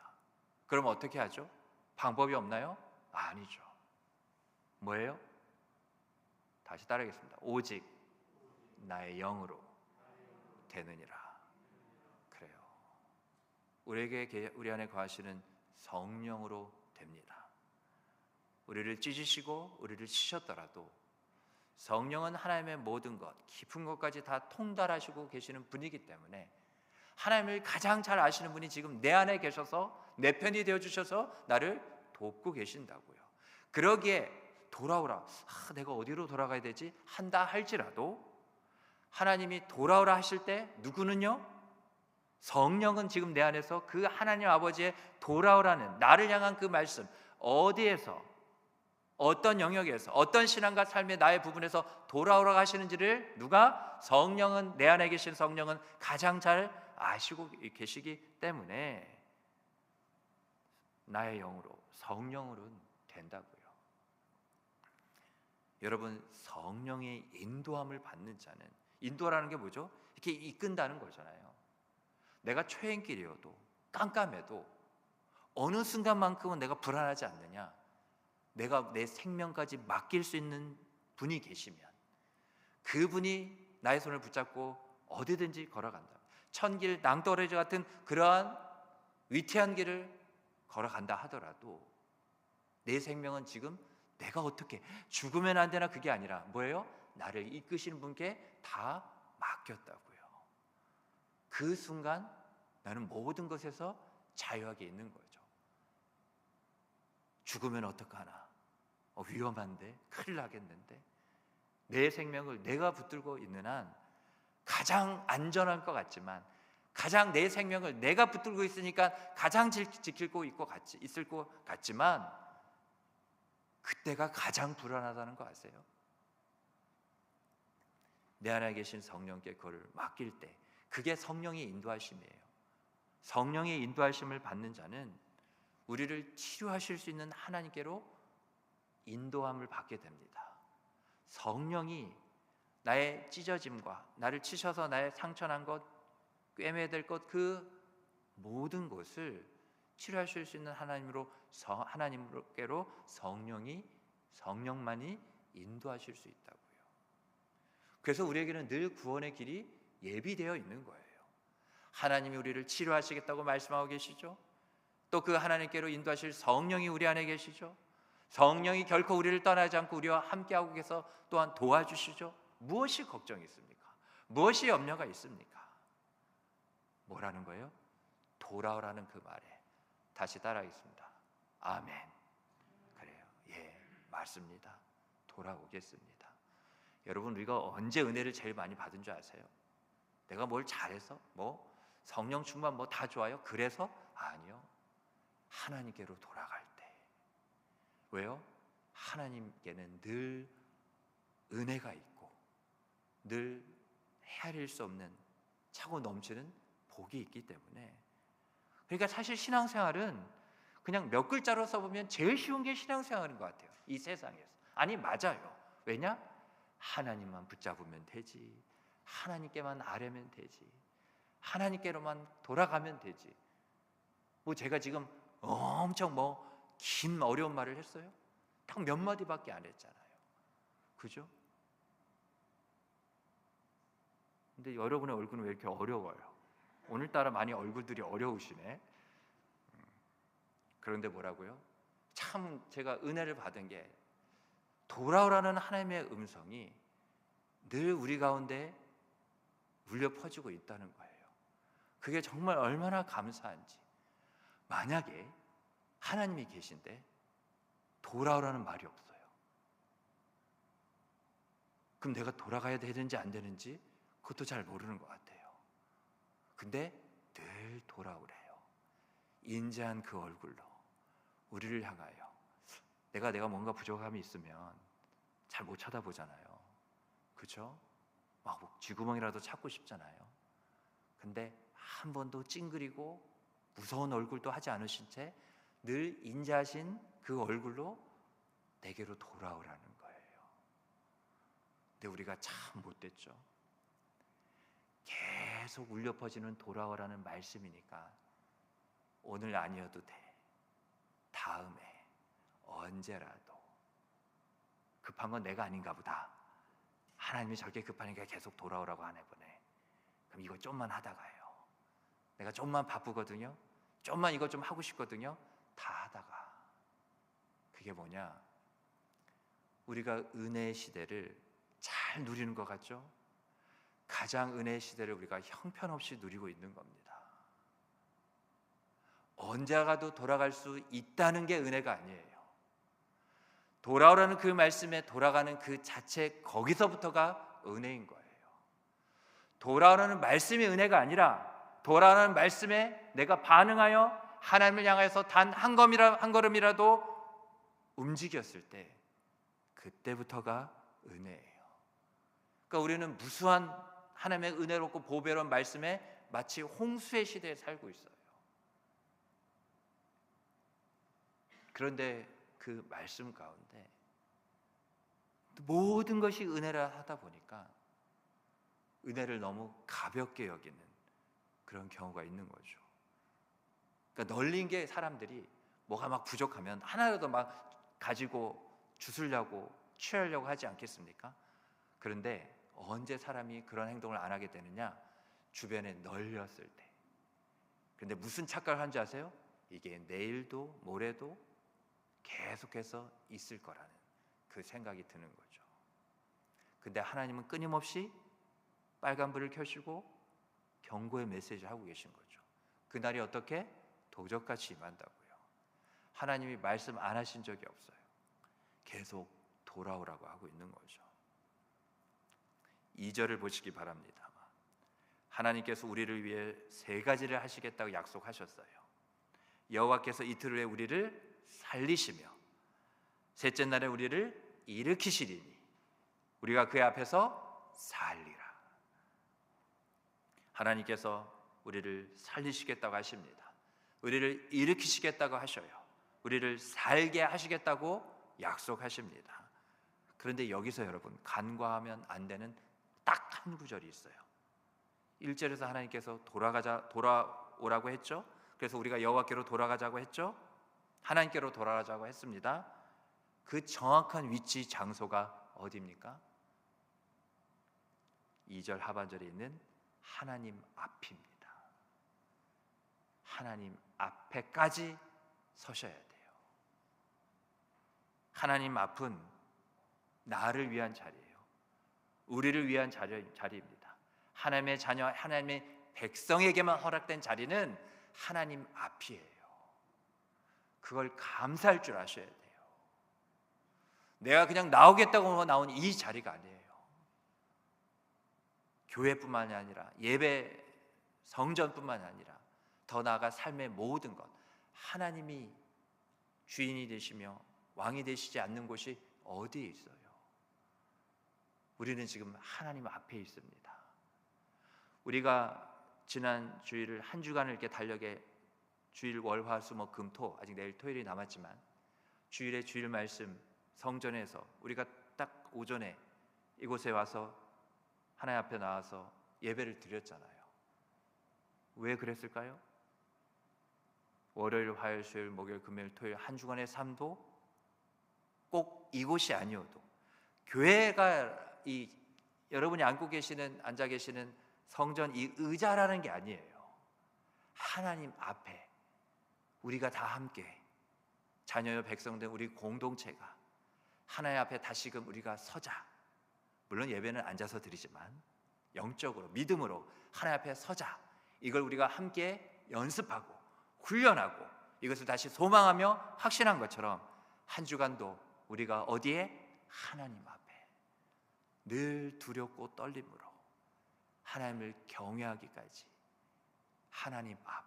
그럼 어떻게 하죠? 방법이 없나요? 아니죠. 뭐예요? 다시 따라하겠습니다. 오직 나의 영으로 되느니라. 그래요. 우리 안에 거하시는 성령으로 됩니다. 우리를 찢으시고 우리를 치셨더라도 성령은 하나님의 모든 것, 깊은 것까지 다 통달하시고 계시는 분이기 때문에 하나님을 가장 잘 아시는 분이 지금 내 안에 계셔서 내 편이 되어주셔서 나를 돕고 계신다고요. 그러기에 돌아오라, 내가 어디로 돌아가야 되지? 한다 할지라도 하나님이 돌아오라 하실 때 누구는요? 성령은 지금 내 안에서 그 하나님 아버지의 돌아오라는 나를 향한 그 말씀, 어디에서, 어떤 영역에서, 어떤 신앙과 삶의 나의 부분에서 돌아오라고 하시는지를 누가? 성령은, 내 안에 계신 성령은 가장 잘 아시고 계시기 때문에 나의 영으로, 성령으로는 된다고요. 여러분, 성령의 인도함을 받는 자는, 인도라는 게 뭐죠? 이렇게 이끈다는 거잖아요. 내가 초행길이어도 깜깜해도 어느 순간만큼은 내가 불안하지 않느냐? 내가 내 생명까지 맡길 수 있는 분이 계시면 그분이 나의 손을 붙잡고 어디든지 걸어간다. 천길 낭떠러지 같은 그러한 위태한 길을 걸어간다 하더라도 내 생명은 지금 내가 어떻게 죽으면 안 되나, 그게 아니라 뭐예요? 나를 이끄시는 분께 다 맡겼다고요. 그 순간 나는 모든 것에서 자유하게 있는 거죠. 죽으면 어떡하나, 위험한데, 큰일 나겠는데, 내 생명을 내가 붙들고 있는 한 가장 안전할 것 같지만, 가장 내 생명을 내가 붙들고 있으니까 가장 지키고 있을 것 같지만, 그때가 가장 불안하다는 거 아세요? 내 안에 계신 성령께 그걸 맡길 때, 그게 성령의 인도하심이에요. 성령의 인도하심을 받는 자는 우리를 치료하실 수 있는 하나님께로 인도함을 받게 됩니다. 성령이 나의 찢어짐과 나를 치셔서 나의 상처난 것, 꿰매야 될 것, 그 모든 것을 치료하실 수 있는 하나님께로 성령만이 인도하실 수 있다고요. 그래서 우리에게는 늘 구원의 길이 예비되어 있는 거예요. 하나님이 우리를 치료하시겠다고 말씀하고 계시죠. 또 그 하나님께로 인도하실 성령이 우리 안에 계시죠. 성령이 결코 우리를 떠나지 않고 우리와 함께하고 계셔서 또한 도와주시죠. 무엇이 걱정이 있습니까? 무엇이 염려가 있습니까? 뭐라는 거예요? 돌아오라는 그 말에 다시 따라하겠습니다. 아멘. 그래요. 예, 맞습니다. 돌아오겠습니다. 여러분, 우리가 언제 은혜를 제일 많이 받은 줄 아세요? 내가 뭘 잘해서? 성령 충만 다 좋아요? 그래서? 아니요. 하나님께로 돌아갈 때. 왜요? 하나님께는 늘 은혜가 있고 늘 헤아릴 수 없는 차고 넘치는 복이 있기 때문에. 그러니까 사실 신앙생활은 그냥 몇 글자로 써보면 제일 쉬운 게 신앙생활인 것 같아요, 이 세상에서. 아니, 맞아요. 왜냐? 하나님만 붙잡으면 되지, 하나님께만 아뢰면 되지, 하나님께로만 돌아가면 되지. 제가 지금 엄청 긴 어려운 말을 했어요? 딱 몇 마디밖에 안 했잖아요. 그죠? 근데 여러분의 얼굴은 왜 이렇게 어려워요? 오늘따라 많이 얼굴들이 어려우시네. 그런데 뭐라고요? 참 제가 은혜를 받은 게 돌아오라는 하나님의 음성이 늘 우리 가운데 울려 퍼지고 있다는 거예요. 그게 정말 얼마나 감사한지. 만약에 하나님이 계신데 돌아오라는 말이 없어요. 그럼 내가 돌아가야 되는지 안 되는지 그것도 잘 모르는 것 같아요. 근데 늘 돌아오래요. 인자한 그 얼굴로 우리를 향하여. 내가 뭔가 부족함이 있으면 잘 못 쳐다보잖아요. 그렇죠? 쥐구멍이라도 찾고 싶잖아요. 근데 한 번도 찡그리고 무서운 얼굴도 하지 않으신 채 늘 인자하신 그 얼굴로 내게로 돌아오라는 거예요. 근데 우리가 참 못됐죠. 계속 울려 퍼지는 돌아오라는 말씀이니까 오늘 아니어도 돼, 다음에, 언제라도. 급한 건 내가 아닌가 보다, 하나님이 저렇게 급하니까 계속 돌아오라고 하네 보네. 그럼 이거 좀만 하다가요, 내가 좀만 바쁘거든요, 좀만 이거 좀 하고 싶거든요, 다 하다가. 그게 뭐냐? 우리가 은혜의 시대를 잘 누리는 것 같죠? 가장 은혜의 시대를 우리가 형편없이 누리고 있는 겁니다. 언제 가도 돌아갈 수 있다는 게 은혜가 아니에요. 돌아오라는 그 말씀에 돌아가는 그 자체, 거기서부터가 은혜인 거예요. 돌아오라는 말씀이 은혜가 아니라 돌아오라는 말씀에 내가 반응하여 하나님을 향해서 단 한 걸음이라도 움직였을 때, 그때부터가 은혜예요. 그러니까 우리는 무수한 하나님의 은혜롭고 보배로운 말씀에 마치 홍수의 시대에 살고 있어요. 그런데 그 말씀 가운데 모든 것이 은혜라 하다 보니까 은혜를 너무 가볍게 여기는 그런 경우가 있는 거죠. 그러니까 널린 게, 사람들이 뭐가 막 부족하면 하나라도 막 가지고 주술려고 취하려고 하지 않겠습니까? 그런데 언제 사람이 그런 행동을 안 하게 되느냐? 주변에 널렸을 때. 그런데 무슨 착각을 한지 아세요? 이게 내일도 모레도 계속해서 있을 거라는 그 생각이 드는 거죠. 근데 하나님은 끊임없이 빨간불을 켜시고 경고의 메시지를 하고 계신 거죠. 그날이 어떻게? 도적같이 임한다고요. 하나님이 말씀 안 하신 적이 없어요. 계속 돌아오라고 하고 있는 거죠. 2절을 보시기 바랍니다. 하나님께서 우리를 위해 3가지를 하시겠다고 약속하셨어요. 여호와께서 이틀 후에 우리를 살리시며 셋째 날에 우리를 일으키시리니 우리가 그의 앞에서 살리라. 하나님께서 우리를 살리시겠다고 하십니다. 우리를 일으키시겠다고 하셔요. 우리를 살게 하시겠다고 약속하십니다. 그런데 여기서 여러분, 간과하면 안 되는 딱 한 구절이 있어요. 1절에서 하나님께서 돌아오라고 했죠. 그래서 우리가 여호와께로 돌아가자고 했죠. 하나님께로 돌아가자고 했습니다. 그 정확한 위치 장소가 어디입니까? 2절 하반절에 있는 하나님 앞입니다. 하나님 앞에까지 서셔야 돼요. 하나님 앞은 나를 위한 자리예요. 우리를 위한 자리입니다. 하나님의 자녀, 하나님의 백성에게만 허락된 자리는 하나님 앞이에요. 그걸 감사할 줄 아셔야 돼요. 내가 그냥 나오겠다고 나온 이 자리가 아니에요. 교회뿐만이 아니라 예배, 성전뿐만이 아니라 더 나아가 삶의 모든 것, 하나님이 주인이 되시며 왕이 되시지 않는 곳이 어디에 있어요? 우리는 지금 하나님 앞에 있습니다. 우리가 지난 주일을 한 주간을 이렇게 달력에 주일, 월, 화, 수, 목, 금, 토, 아직 내일 토요일이 남았지만 주일의 주일 말씀 성전에서 우리가 딱 오전에 이곳에 와서 하나님 앞에 나와서 예배를 드렸잖아요. 왜 그랬을까요? 월요일, 화요일, 수요일, 목요일, 금요일, 토요일 한 주간의 삶도 꼭 이곳이 아니어도 교회가 이 여러분이 앉아 계시는 성전 이 의자라는 게 아니에요. 하나님 앞에 우리가 다 함께 자녀여 백성된 우리 공동체가 하나님 앞에 다시금 우리가 서자. 물론 예배는 앉아서 드리지만 영적으로 믿음으로 하나님 앞에 서자. 이걸 우리가 함께 연습하고 훈련하고 이것을 다시 소망하며 확신한 것처럼 한 주간도 우리가 어디에? 하나님 앞에 늘 두렵고 떨림으로 하나님을 경외하기까지 하나님 앞,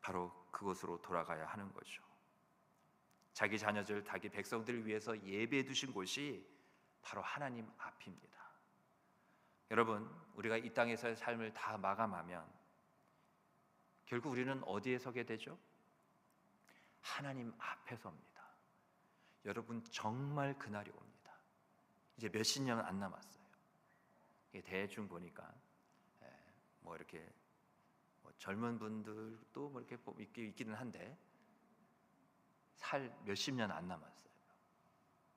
바로 그곳으로 돌아가야 하는 거죠. 자기 자녀들, 자기 백성들을 위해서 예배해 두신 곳이 바로 하나님 앞입니다. 여러분, 우리가 이 땅에서의 삶을 다 마감하면 결국 우리는 어디에 서게 되죠? 하나님 앞에 섭니다. 여러분, 정말 그날이 옵니다. 이제 몇십 년 안 남았어요. 이게 대충 보니까 뭐 이렇게 젊은 분들도 뭐 이렇게 있기는 한데 살 몇십 년 안 남았어요.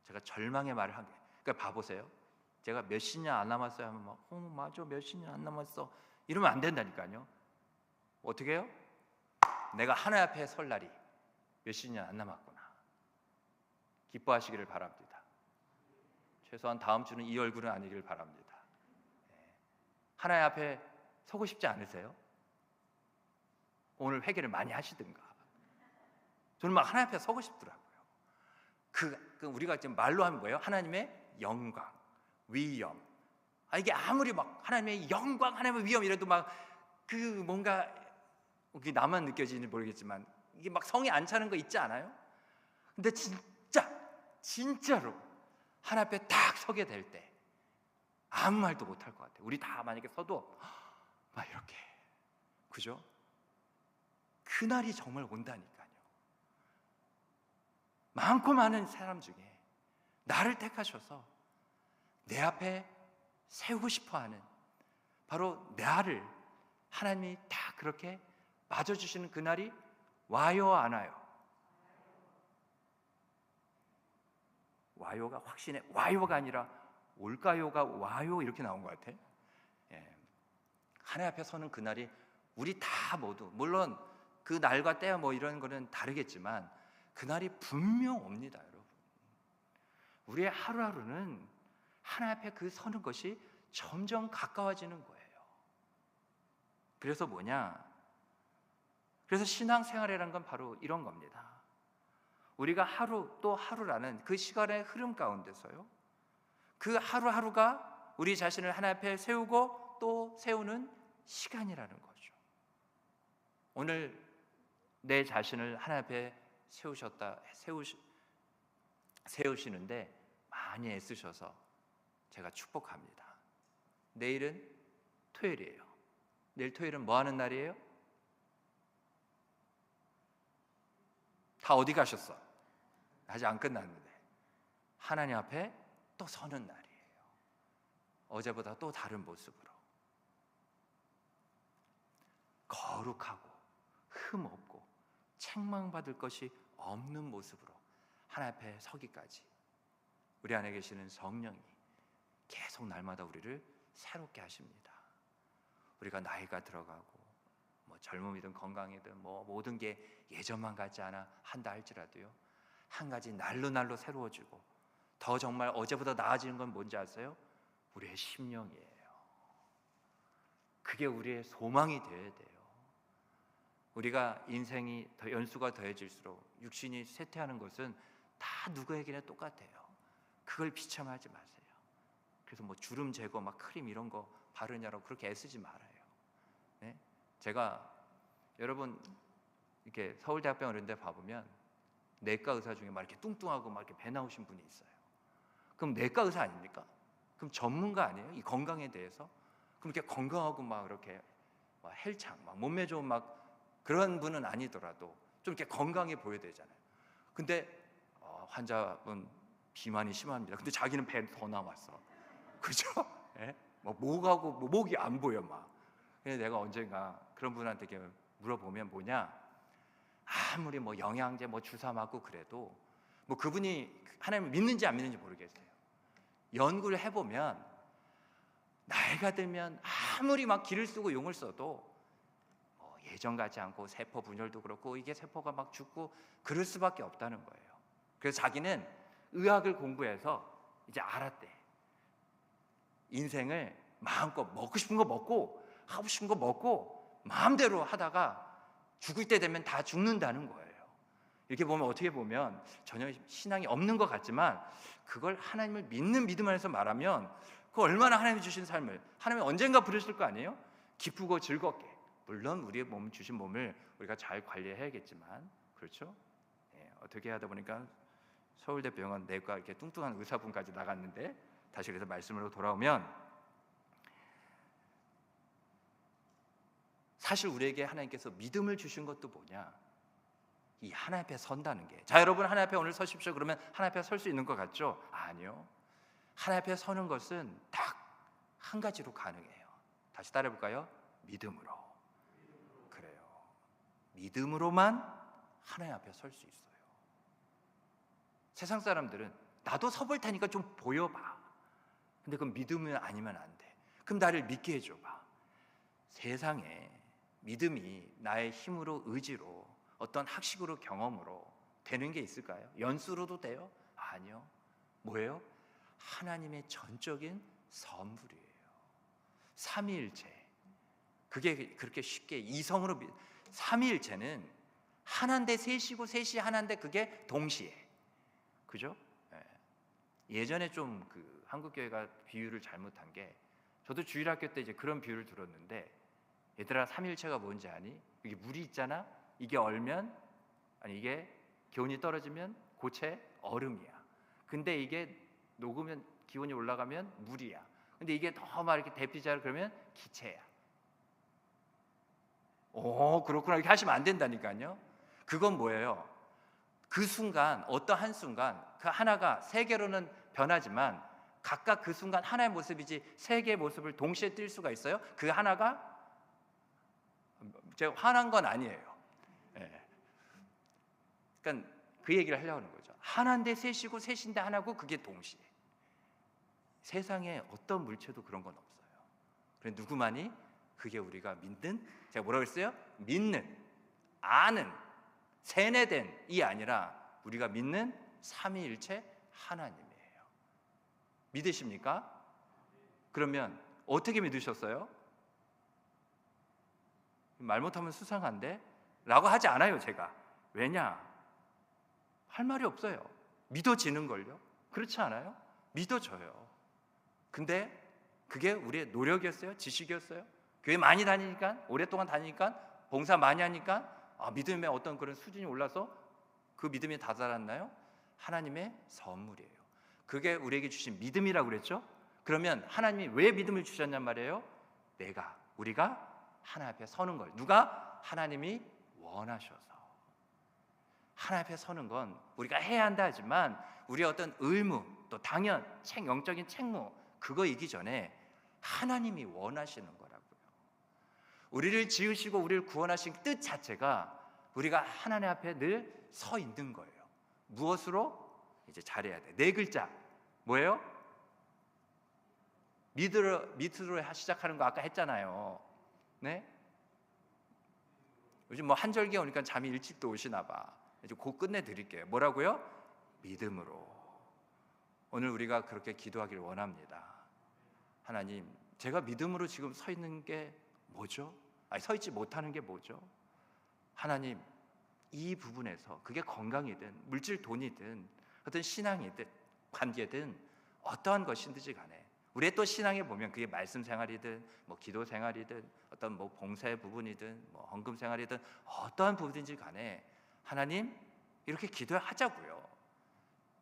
제가 절망의 말을 한 게, 그러니까 봐보세요. 제가 몇십 년 안 남았어요 하면 막 맞아 몇십 년 안 남았어 이러면 안 된다니까요. 어떻게 해요? 내가 하나님 앞에 설 날이 몇십 년 안 남았구나. 기뻐하시기를 바랍니다. 최소한 다음 주는 이 얼굴은 아니길 바랍니다. 하나님 앞에 서고 싶지 않으세요? 오늘 회개를 많이 하시든가. 저는 막 하나님 앞에 서고 싶더라고요. 그 우리가 지금 말로 하면 뭐예요? 하나님의 영광, 위엄. 이게 아무리 막 하나님의 영광, 하나님의 위엄 이래도 막 그 뭔가 그게 나만 느껴지는지 모르겠지만 이게 막 성이 안 차는 거 있지 않아요? 근데 진짜로 하나님 앞에 딱 서게 될 때 아무 말도 못 할 것 같아요. 우리 다 만약에 서도 막 이렇게, 그죠? 그날이 정말 온다니까요. 많고 많은 사람 중에 나를 택하셔서 내 앞에 세우고 싶어하는 바로 나를 하나님이 다 그렇게 맞아주시는 그날이 와요 안 와요? 와요가 확신해, 와요가 아니라 올까요가 와요 이렇게 나온 것 같아. 하나님 앞에 서는 그날이 우리 다 모두, 물론 그 날과 때야 뭐 이런 거는 다르겠지만 그날이 분명 옵니다. 여러분, 우리의 하루하루는 하나님 앞에 그 서는 것이 점점 가까워지는 거예요. 그래서 뭐냐? 그래서 신앙생활이라는 건 바로 이런 겁니다. 우리가 하루 또 하루라는 그 시간의 흐름 가운데서요, 그 하루하루가 우리 자신을 하나님 앞에 세우고 또 세우는 시간이라는 거죠. 오늘 내 자신을 하나님 앞에 세우시는데 많이 애쓰셔서 제가 축복합니다. 내일은 토요일이에요. 내일 토요일은 뭐 하는 날이에요? 다 어디 가셨어? 아직 안 끝났는데 하나님 앞에 또 서는 날이에요. 어제보다 또 다른 모습으로 거룩하고 흠 없고 책망받을 것이 없는 모습으로 하나님 앞에 서기까지 우리 안에 계시는 성령이 계속 날마다 우리를 새롭게 하십니다. 우리가 나이가 들어가고 뭐 젊음이든 건강이든 뭐 모든 게 예전만 같지 않아 한다 할지라도요, 한 가지 날로 새로워지고 더 정말 어제보다 나아지는 건 뭔지 아세요? 우리의 심령이에요. 그게 우리의 소망이 되어야 돼요. 우리가 인생이 더 연수가 더해질수록 육신이 쇠퇴하는 것은 다 누구에게나 똑같아요. 그걸 비참하지 마세요. 그래서 뭐 주름 제거 막 크림 이런 거 바르냐고 그렇게 애쓰지 말아요. 네? 제가 여러분 이렇게 서울대학병원 이런 데 봐보면 내과 의사 중에 막 이렇게 뚱뚱하고 막 이렇게 배 나오신 분이 있어요. 그럼 내과 의사 아닙니까? 그럼 전문가 아니에요? 이 건강에 대해서? 그럼 이렇게 건강하고 막 이렇게 막 헬창, 막 몸매 좋은 막 그런 분은 아니더라도 좀 이렇게 건강해 보여야 되잖아요. 근데 환자분 비만이 심합니다. 근데 자기는 배 더 나왔어. 그죠? 예? 뭐 목하고 뭐 목이 안 보여 막. 그래서 내가 언젠가 그런 분한테 이렇게 물어보면 뭐냐? 아무리 뭐 영양제 뭐 주사 맞고 그래도 뭐 그분이 하나님을 믿는지 안 믿는지 모르겠어요. 연구를 해보면 나이가 들면 아무리 막 기를 쓰고 용을 써도 예전 같지 않고 세포 분열도 그렇고 이게 세포가 막 죽고 그럴 수밖에 없다는 거예요. 그래서 자기는 의학을 공부해서 이제 알았대. 인생을 마음껏 먹고 싶은 거 먹고 하고 싶은 거 먹고 마음대로 하다가 죽을 때 되면 다 죽는다는 거예요. 이렇게 보면 어떻게 보면 전혀 신앙이 없는 것 같지만 그걸 하나님을 믿는 믿음 안에서 말하면 그 얼마나 하나님이 주신 삶을 하나님이 언젠가 부르실 거 아니에요? 기쁘고 즐겁게. 물론 우리의 몸 주신 몸을 우리가 잘 관리해야겠지만 그렇죠? 예, 어떻게 하다 보니까 서울대 병원 내과 이렇게 뚱뚱한 의사분까지 나갔는데 다시 그래서 말씀으로 돌아오면 사실 우리에게 하나님께서 믿음을 주신 것도 뭐냐? 이 하나님 앞에 선다는 게. 자, 여러분 하나님 앞에 오늘 서십시오. 그러면 하나님 앞에 설 수 있는 것 같죠? 아니요. 하나님 앞에 서는 것은 딱 한 가지로 가능해요. 다시 따라해 볼까요? 믿음으로. 그래요. 믿음으로만 하나님 앞에 설 수 있어요. 세상 사람들은 나도 서볼 테니까 좀 보여봐. 근데 그건 믿음은 아니면 안 돼. 그럼 나를 믿게 해줘봐. 세상에 믿음이 나의 힘으로 의지로 어떤 학식으로 경험으로 되는 게 있을까요? 연수로도 돼요? 아니요. 뭐예요? 하나님의 전적인 선물이에요. 삼위일체. 그게 그렇게 쉽게 이성으로 삼위일체는 하나인데 셋이고 셋이 하나인데 그게 동시에. 그죠? 예전에 좀 그 한국교회가 비유를 잘못한 게 저도 주일학교 때 이제 그런 비유를 들었는데 얘들아 삼위일체가 뭔지 아니? 이게 물이 있잖아. 이게 얼면 아니 이게 기온이 떨어지면 고체 얼음이야. 근데 이게 녹으면 기온이 올라가면 물이야. 근데 이게 더 막 이렇게 대피자를 그러면 기체야. 오 그렇구나 이렇게 하시면 안 된다니까요. 그건 뭐예요? 그 순간 어떤 한 순간 그 하나가 세 개로는 변하지만 각각 그 순간 하나의 모습이지 세 개의 모습을 동시에 띌 수가 있어요? 그 하나가 제가 화난 건 아니에요. 예. 그러니까 그 얘기를 하려고 하는 거죠. 하나인데 셋이고 셋인데 하나고 그게 동시에. 세상에 어떤 물체도 그런 건 없어요. 그래 누구만이 그게 우리가 믿는 제가 뭐라고 했어요? 믿는, 아는, 세뇌된 이 아니라 우리가 믿는 삼위일체 하나님이에요. 믿으십니까? 그러면 어떻게 믿으셨어요? 말 못하면 수상한데? 라고 하지 않아요 제가. 왜냐? 할 말이 없어요. 믿어지는걸요? 그렇지 않아요? 믿어져요. 근데 그게 우리의 노력이었어요? 지식이었어요? 교회 많이 다니니까, 오랫동안 다니니까, 봉사 많이 하니까 믿음의 어떤 그런 수준이 올라서 그 믿음이 다다랐나요? 하나님의 선물이에요. 그게 우리에게 주신 믿음이라고 그랬죠? 그러면 하나님이 왜 믿음을 주셨냔 말이에요? 우리가 하나님 앞에 서는 걸. 누가? 하나님이 원하셔서. 하나님 앞에 서는 건 우리가 해야 한다 하지만 우리의 어떤 의무 또 당연, 영적인 책무 그거 이기 전에 하나님이 원하시는 거라고요. 우리를 지으시고 우리를 구원하신 뜻 자체가 우리가 하나님 앞에 늘 서 있는 거예요. 무엇으로? 이제 잘해야 돼. 네 글자. 뭐예요? 밑으로 시작하는 거 아까 했잖아요. 네? 요즘 뭐 한절기 오니까 잠이 일찍 또 오시나 봐. 이제 곧 끝내드릴게요. 뭐라고요? 믿음으로. 오늘 우리가 그렇게 기도하기를 원합니다. 하나님, 제가 믿음으로 지금 서 있는 게 뭐죠? 아니, 서 있지 못하는 게 뭐죠? 하나님, 이 부분에서 그게 건강이든 물질 돈이든 어떤 신앙이든 관계든 어떠한 것이든지 간에 우리의 또 신앙에 보면 그게 말씀 생활이든 뭐 기도 생활이든 어떤 뭐 봉사 부분이든 뭐 헌금 생활이든 어떠한 부분인지 간에 하나님 이렇게 기도하자고요.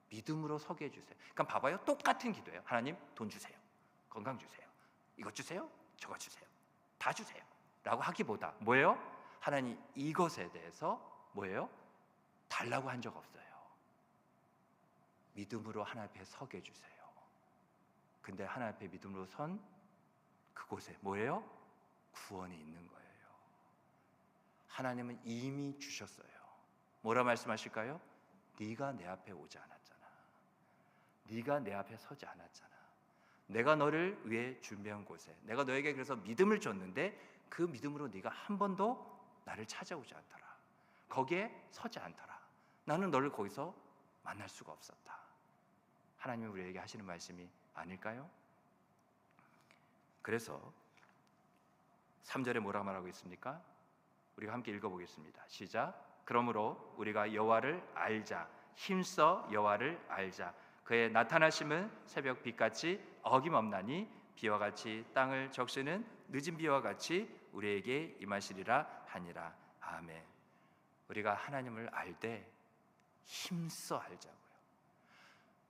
믿음으로 서게 해주세요. 그러니까 봐봐요, 똑같은 기도예요. 하나님 돈 주세요, 건강 주세요, 이것 주세요, 저것 주세요, 다 주세요 라고 하기보다 뭐예요? 하나님 이것에 대해서 뭐예요? 달라고 한 적 없어요. 믿음으로 하나님 앞에 서게 해주세요. 근데 하나님 앞에 믿음으로 선 그곳에 뭐예요? 구원이 있는 거예요. 하나님은 이미 주셨어요. 뭐라 말씀하실까요? 네가 내 앞에 오지 않았잖아. 네가 내 앞에 서지 않았잖아. 내가 너를 위해 준비한 곳에 내가 너에게 그래서 믿음을 줬는데 그 믿음으로 네가 한 번도 나를 찾아오지 않더라. 거기에 서지 않더라. 나는 너를 거기서 만날 수가 없었다. 하나님이 우리에게 하시는 말씀이 아닐까요? 그래서 3절에 뭐라 말하고 있습니까? 우리가 함께 읽어보겠습니다. 시작. 그러므로 우리가 여호와를 알자. 힘써 여호와를 알자. 그의 나타나심은 새벽 빛같이 어김없나니 비와 같이 땅을 적시는 늦은 비와 같이 우리에게 임하시리라 하니라. 아멘. 우리가 하나님을 알 때 힘써 알자고요.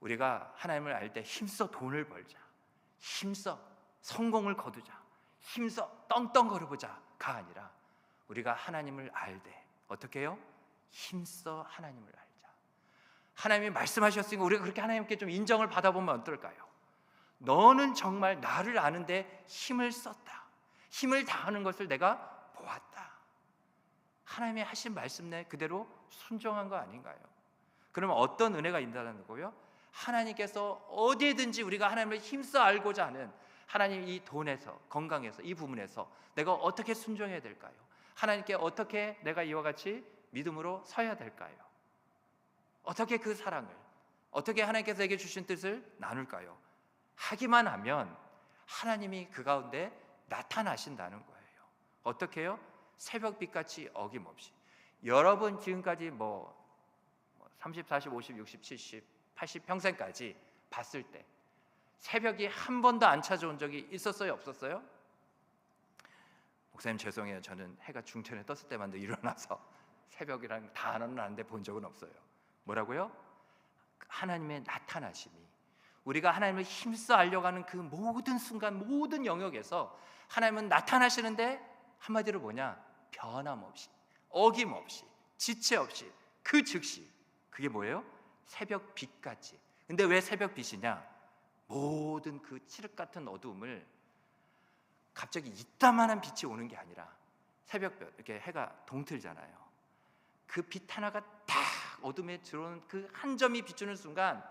우리가 하나님을 알 때 힘써 돈을 벌자, 힘써 성공을 거두자, 힘써 떵떵 걸어보자가 아니라 우리가 하나님을 알 때 어떻게 해요? 힘써 하나님을 알자. 하나님이 말씀하셨으니까 우리가 그렇게 하나님께 좀 인정을 받아보면 어떨까요? 너는 정말 나를 아는데 힘을 썼다, 힘을 다하는 것을 내가 보았다. 하나님이 하신 말씀 내 그대로 순종한 거 아닌가요? 그러면 어떤 은혜가 있다는 거고요? 하나님께서 어디에든지 우리가 하나님을 힘써 알고자 하는 하나님 이 돈에서 건강에서 이 부분에서 내가 어떻게 순종해야 될까요? 하나님께 어떻게 내가 이와 같이 믿음으로 서야 될까요? 어떻게 그 사랑을 어떻게 하나님께서 내게 주신 뜻을 나눌까요? 하기만 하면 하나님이 그 가운데 나타나신다는 거예요. 어떻게 해요? 새벽빛같이 어김없이. 여러분 지금까지 뭐 30, 40, 50, 60, 70, 80 평생까지 봤을 때 새벽이 한 번도 안 찾아온 적이 있었어요? 없었어요? 목사님 죄송해요. 저는 해가 중천에 떴을 때만 일어나서 새벽이랑 다 아는데 본 적은 없어요. 뭐라고요? 하나님의 나타나심이 우리가 하나님을 힘써 알려가는 그 모든 순간 모든 영역에서 하나님은 나타나시는데 한마디로 뭐냐? 변함없이 어김없이 지체 없이 그 즉시 그게 뭐예요? 새벽 빛같이. 근데 왜 새벽 빛이냐? 모든 그 칠흑 같은 어두움을 갑자기 이따만한 빛이 오는 게 아니라 새벽별 이렇게 해가 동틀잖아요. 그 빛 하나가 딱 어둠에 들어오는 그 한 점이 비추는 순간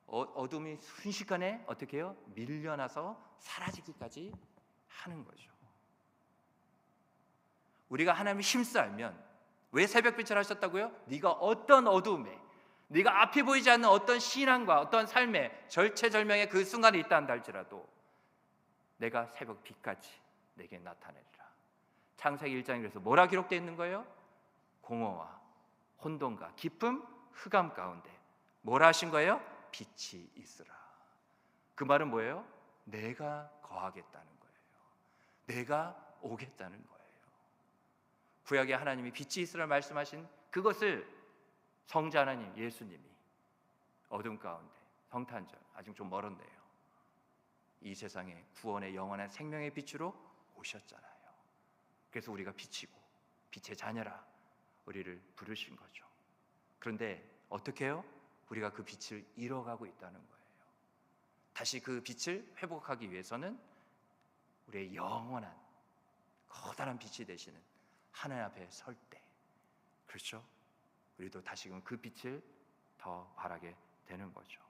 어둠이 순식간에 어떻게 해요? 밀려나서 사라지기까지 하는 거죠. 우리가 하나님을 힘써 알면 왜 새벽빛을 하셨다고요? 네가 어떤 어두움에 네가 앞이 보이지 않는 어떤 신앙과 어떤 삶의 절체절명의 그 순간에 있다 한다 할지라도 내가 새벽 빛같이 내게 나타내리라. 창세기 1장에 그래서 뭐라 기록되어 있는 거예요? 공허와 혼돈과 깊음 흑암 가운데 뭐라 하신 거예요? 빛이 있으라. 그 말은 뭐예요? 내가 거하겠다는 거예요. 내가 오겠다는 거예요. 구약에 하나님이 빛이 있으라 말씀하신 그것을 성자 하나님 예수님이 어둠 가운데 성탄절 아직 좀 멀었네요. 이 세상에 구원의 영원한 생명의 빛으로 오셨잖아요. 그래서 우리가 빛이고 빛의 자녀라 우리를 부르신 거죠. 그런데 어떻게 해요? 우리가 그 빛을 잃어가고 있다는 거예요. 다시 그 빛을 회복하기 위해서는 우리의 영원한 커다란 빛이 되시는 하나님 앞에 설 때, 그렇죠? 우리도 다시금 그 빛을 더 바라게 되는 거죠.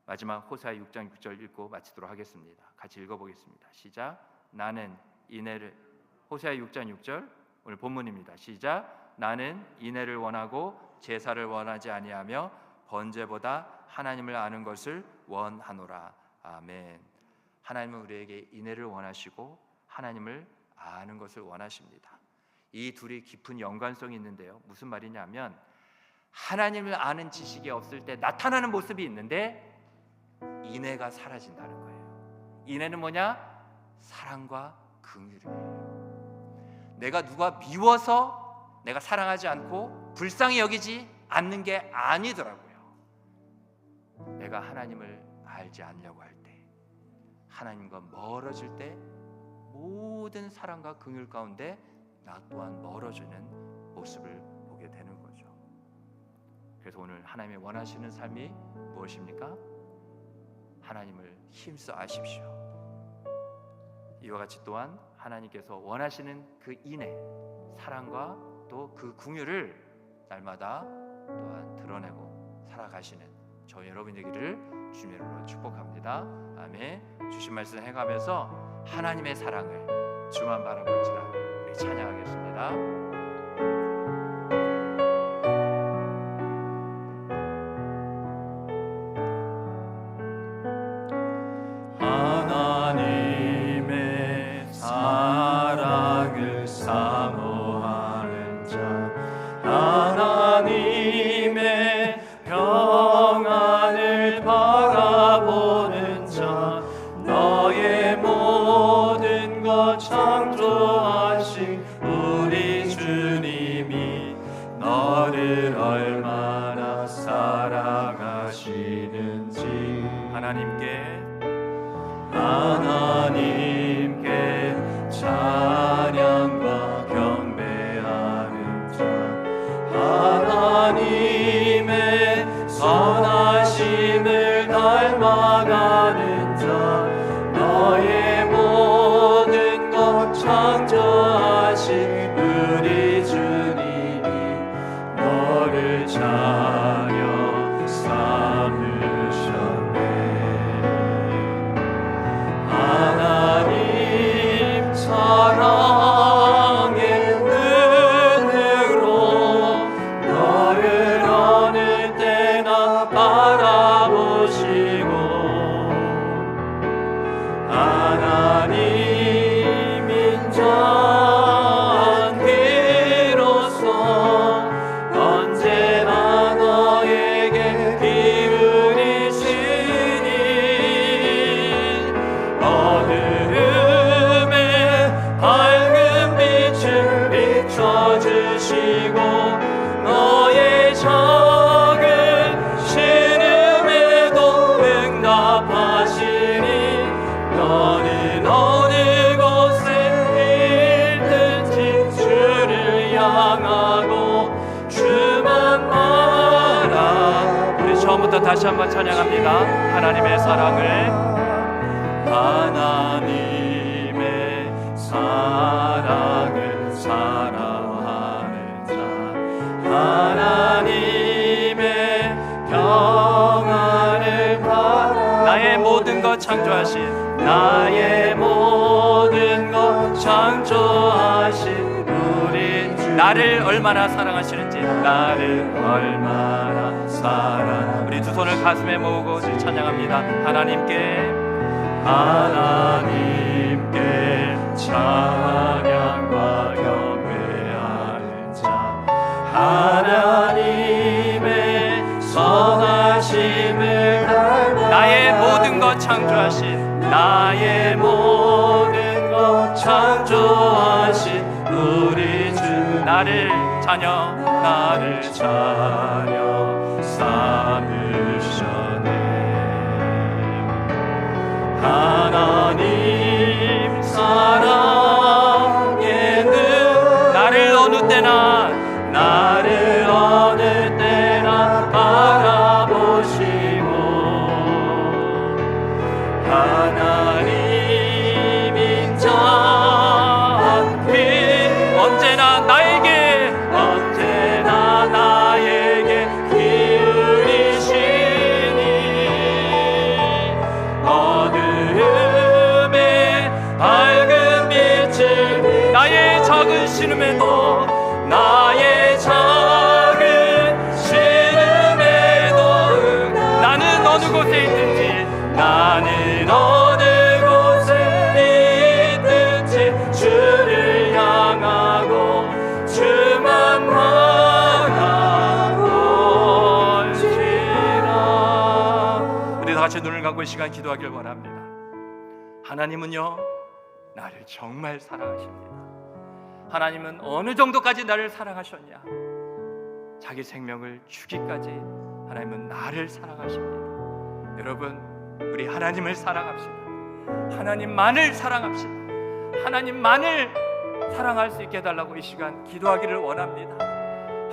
마지막 호세아 6장 6절 읽고 마치도록 하겠습니다. 같이 읽어보겠습니다. 시작. 나는 이내를, 호세아 6장 6절 오늘 본문입니다. 시작. 나는 인애를 원하고 제사를 원하지 아니하며 번제보다 하나님을 아는 것을 원하노라. 아멘. 하나님은 우리에게 인애를 원하시고 하나님을 아는 것을 원하십니다. 이 둘이 깊은 연관성이 있는데요. 무슨 말이냐면 하나님을 아는 지식이 없을 때 나타나는 모습이 있는데 인애가 사라진다는 거예요. 인애는 뭐냐? 사랑과 긍휼이에요. 내가 누가 미워서 내가 사랑하지 않고 불쌍히 여기지 않는 게 아니더라고요. 내가 하나님을 알지 않으려고 할 때, 하나님과 멀어질 때 모든 사랑과 긍휼 가운데 나 또한 멀어지는 모습을 보게 되는 거죠. 그래서 오늘 하나님이 원하시는 삶이 무엇입니까? 하나님을 힘써 아십시오. 이와 같이 또한 하나님께서 원하시는 그 인애, 사랑과 또 그 긍휼을 날마다 또한 드러내고 살아가시는 저 여러분 되기를 주님의 이름으로 축복합니다. 아멘. 주신 말씀 행하면서 하나님의 사랑을 주만 바라볼지라 우리 찬양하겠습니다. 하나님의 사랑을 사모하는 자, 하나님의 평안을 바라보는 자, 너의 모든 것 창조하신 우리 주님이 너를 얼마나 사랑하시는지 하나님께 찬양과 경배하는 자, 하나님의 선하심을 닮아가는 자, 너의 모든 것 창조하신 우리 주님이 너를 자녀 삼으셨네. 하나님 사랑의 눈으로 너를 어느 때나 바라보시고, 하나님인 자 비로소 언제나 너에게 기울이시니 어두움에 밝은 빛을 비춰주시고 너의 작은 신음에도 응답하시니 너는 어느 곳에 있든지 주를 향하고 주만 바라. 우리 처음부터 다시 한번 찬양합니다. 하나님의 사랑을, 하나님의 사랑을 사랑하는 자, 하나님의 평안을 바라. 나의 모든 것 창조하신, 나의 모든 것 창조하신 우리 주, 나를 얼마나 사랑하시는지, 나를 얼마나 사랑. 우리 두 손을 가슴에 모으고 찬양합니다. 하나님께 찬양과 경배하는 자, 하나님의 선하심을 닮아 나의 모든 것 창조하신, 나의 모든 것 창조하신 우리 주, 나를 자녀 삼으셨네. 하나님 사랑의 눈, 나를 어느 때나 바라보시고, 하나님인 자 작은 신음에도 나의 작은 신음에도 나는 어느 곳에 있든지 나는 어느 곳에 있든지 주를 향하고 주만 바라볼지라. 우리 다 같이 눈을 감고 이 시간 기도하길 원합니다. 하나님은요 나를 정말 사랑하십니다. 하나님은 어느 정도까지 나를 사랑하셨냐? 자기 생명을 주기까지 하나님은 나를 사랑하십니다. 여러분, 우리 하나님을 사랑합시다. 하나님만을 사랑합시다. 하나님만을 사랑할 수 있게 해달라고 이 시간 기도하기를 원합니다.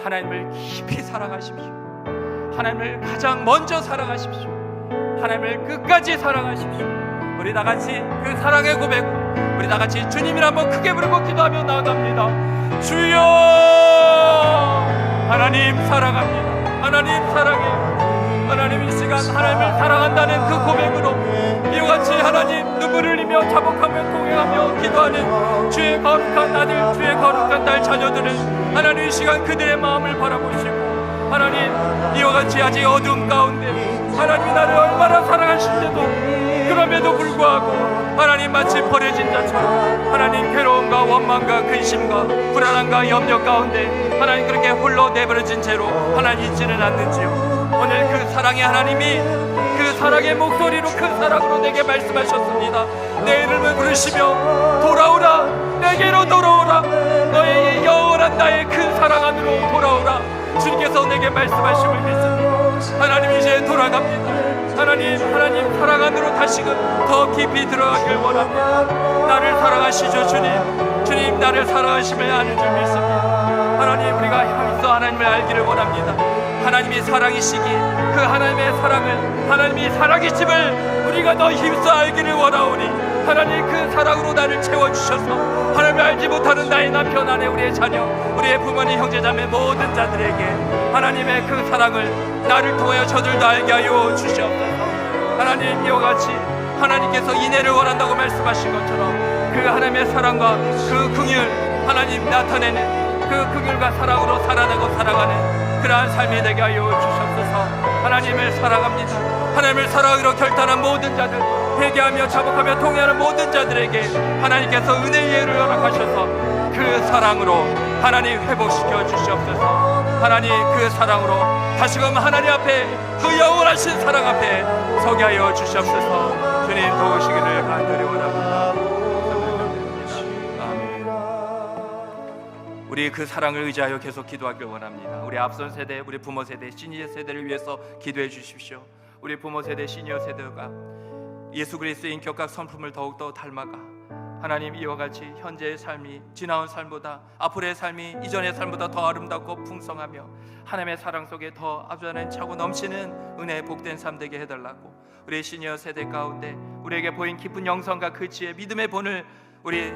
하나님을 깊이 사랑하십시오. 하나님을 가장 먼저 사랑하십시오. 하나님을 끝까지 사랑하십시오. 우리 다 같이 그 사랑의 고백, 우리 다 같이 주님을 한번 크게 부르고 기도하며 나아갑니다. 주여, 하나님 사랑합니다. 하나님 사랑해요. 하나님 이 시간 하나님을 사랑한다는 그 고백으로 이와 같이 하나님 눈물을 흘리며 자복하며 동행하며 기도하는 주의 거룩한 아들, 주의 거룩한 딸 자녀들은 하나님 이 시간 그들의 마음을 바라보시고 하나님 이와 같이 아직 어두움 가운데 하나님이 나를 얼마나 사랑하신데도 그럼에도 불구하고 하나님 마치 버려진 자처럼 하나님 괴로움과 원망과 근심과 불안함과 염려 가운데 하나님 그렇게 홀로 내버려진 채로 하나님 있지는 않는지요. 오늘 그 사랑의 하나님이 그 사랑의 목소리로 큰 사랑으로 내게 말씀하셨습니다. 내 이름을 부르시며 돌아오라, 내게로 돌아오라, 너의 영원한 나의 큰 사랑 안으로 돌아오라. 주님께서 내게 말씀하심을 믿습니다. 하나님 이제 돌아갑니다. 하나님 사랑 안으로 다시금 더 깊이 들어가길 원합니다. 나를 사랑하시죠 주님. 주님 나를 사랑하심을 아는 줄 믿습니다. 하나님 우리가 향해서 하나님을 알기를 원합니다. 하나님이 사랑이시기 그 하나님의 사랑을, 하나님이 사랑이심을 우리가 더 힘써 알기를 원하오니 하나님 그 사랑으로 나를 채워주셔서 하나님을 알지 못하는 나의 남편, 아내, 우리의 자녀, 우리의 부모님, 형제자매 모든 자들에게 하나님의 그 사랑을 나를 통하여 저들도 알게 하여 주시옵소서. 하나님 이와 같이 하나님께서 인애를 원한다고 말씀하신 것처럼 그 하나님의 사랑과 그 긍휼 하나님 나타내는 그 긍휼과 사랑으로 살아내고 살아가는 그러한 삶이 되게 하여 주시옵소서. 하나님을 사랑합니다. 하나님을 사랑하기로 결단한 모든 자들, 회개하며 자복하며 통회하는 모든 자들에게 하나님께서 은혜의 예를 허락하셔서 그 사랑으로 하나님 회복시켜 주시옵소서. 하나님 그 사랑으로 다시금 하나님 앞에 그 영원하신 사랑 앞에 서게 하여 주시옵소서. 주님 도우시기를 간절히 원합니다. 아멘. 우리 그 사랑을 의지하여 계속 기도하길 원합니다. 우리 앞선 세대, 우리 부모 세대, 시니어 세대를 위해서 기도해 주십시오. 우리 부모 세대, 시니어 세대가 예수 그리스도의 인격과 성품을 더욱더 닮아가 하나님 이와 같이 현재의 삶이 지나온 삶보다 앞으로의 삶이 이전의 삶보다 더 아름답고 풍성하며 하나님의 사랑 속에 더 아주하는 차고 넘치는 은혜의 복된 삶 되게 해달라고 우리 시니어 세대 가운데 우리에게 보인 깊은 영성과 그 지혜, 믿음의 본을 우리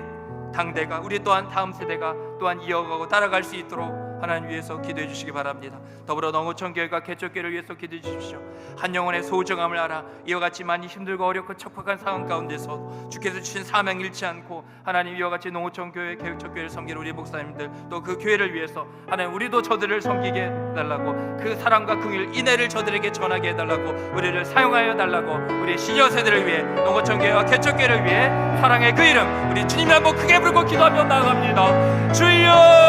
당대가, 우리 또한 다음 세대가 또한 이어가고 따라갈 수 있도록 하나님 위해서 기도해 주시기 바랍니다. 더불어 농어촌 교회가 개척교회를 위해서 기도해 주십시오. 한 영혼의 소중함을 알아 이와 같이 많이 힘들고 어렵고 척박한 상황 가운데서 주께서 주신 사명 잃지 않고 하나님 이와 같이 농어촌 교회, 개척교회를 섬기는 우리 목사님들 또 그 교회를 위해서 하나님 우리도 저들을 섬기게 해달라고 그 사랑과 긍휼, 인애를 저들에게 전하게 해달라고 우리를 사용하여 달라고 우리 시니어 세대를 위해 농어촌 교회와 개척교회를 위해 사랑의 그 이름 우리 주님이 한번 크게 부르고 기도하며 나아갑니다. 주여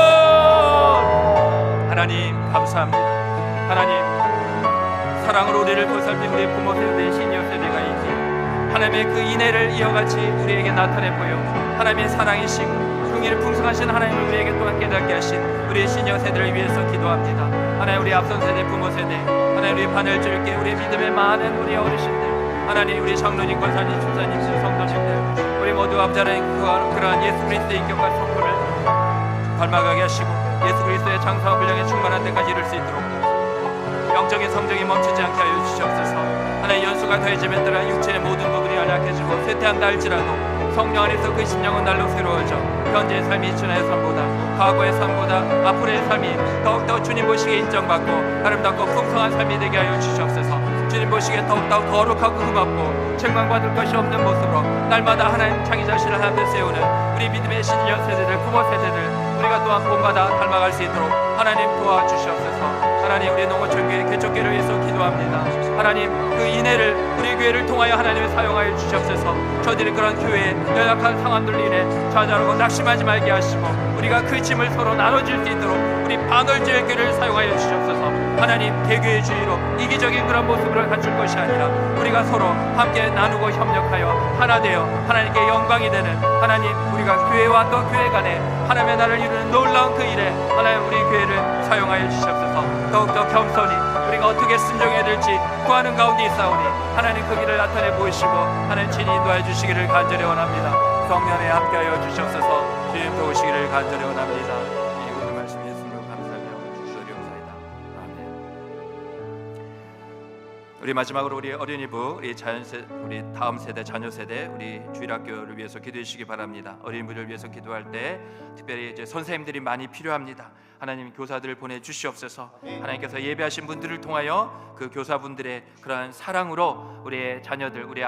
하나님 감사합니다. 하나님 사랑으로 우리를 보살핀 우리 부모 세대, 시니어 세대가 있지 하나님의 그 인애를 이어같이 우리에게 나타내 보여 하나님의 사랑이시고 긍휼이 풍성하신 하나님을 우리에게 또한 깨닫게 하신 우리 시니어 세대를 위해서 기도합니다. 하나님 우리 앞선 세대, 부모 세대, 하나님 우리 바늘줄게 우리 믿음의 많은 우리 어르신들, 하나님 우리 장로님, 권사님, 집사님, 성도님들 우리 모두 앞자라는 그러한 예수 그리스도의 인격과 성품을 닮아가게 하시고 예수 그리스도의 장사와 분량에 충만한 데까지 이룰 수 있도록 영적인 성정이 멈추지 않게 하여 주시옵소서. 하나님 연수가 더해짐에 따라 육체의 모든 부분이 연약해지고 쇠퇴한다 할지라도 성령 안에서 그 심령은 날로 새로워져 현재의 삶이 지나의 삶보다 과거의 삶보다 앞으로의 삶이 더욱더 주님 보시기에 인정받고 아름답고 풍성한 삶이 되게 하여 주시옵소서. 주님 보시기에 더욱더 거룩하고 흠없고 책망받을 것이 없는 모습으로 날마다 하나님 자기 자신을 하나님 앞에 세우는 우리 믿음의 신년 세대들, 부모 세대들 우리가 또한 본받아 닮아갈 수 있도록 하나님 도와주시옵소서. 하나님 우리 농어촌교회 개척교회를 위해서 기도합니다. 하나님 그 인해를 우리 교회를 통하여 하나님을 사용하여 주시옵소서. 저들이 그런 교회의 연약한 상황들로 인해 좌절하고 낙심하지 말게 하시고 우리가 그 짐을 서로 나눠줄 수 있도록 우리 반월주의 교회를 사용하여 주시옵소서. 하나님 개교의 주의로 이기적인 그런 모습을 갖출 것이 아니라 우리가 서로 함께 나누고 협력하여 하나 되어 하나님께 영광이 되는 하나님 우리가 교회와 또 교회 간에 하나님의 나라를 이루는 놀라운 그 일에 하나님 우리 교회를 사용하여 주시옵소서. 더욱더 겸손히 우리가 어떻게 순종해야 될지 구하는 가운데 있사오니 하나님 그 길을 나타내 보이시고 하나님 친히 인도하여 주시기를 간절히 원합니다. 성령에 함께하여 주시옵소서. 주님 도우시기를 간절히 원합니다. 이 모든 말씀 예수님으로 감사하며 주시옵나이다. 아멘. 우리 마지막으로 우리 어린이부 우리 다음 세대 자녀 세대 우리 주일학교를 위해서 기도해 주시기 바랍니다. 어린이부를 위해서 기도할 때 특별히 이제 선생님들이 많이 필요합니다. 하나님 교사들을 보내 주시옵소서. 하나님께서 예배하신 분들을 통하여 그 교사분들의 그러한 사랑으로 우리의 자녀들, 우리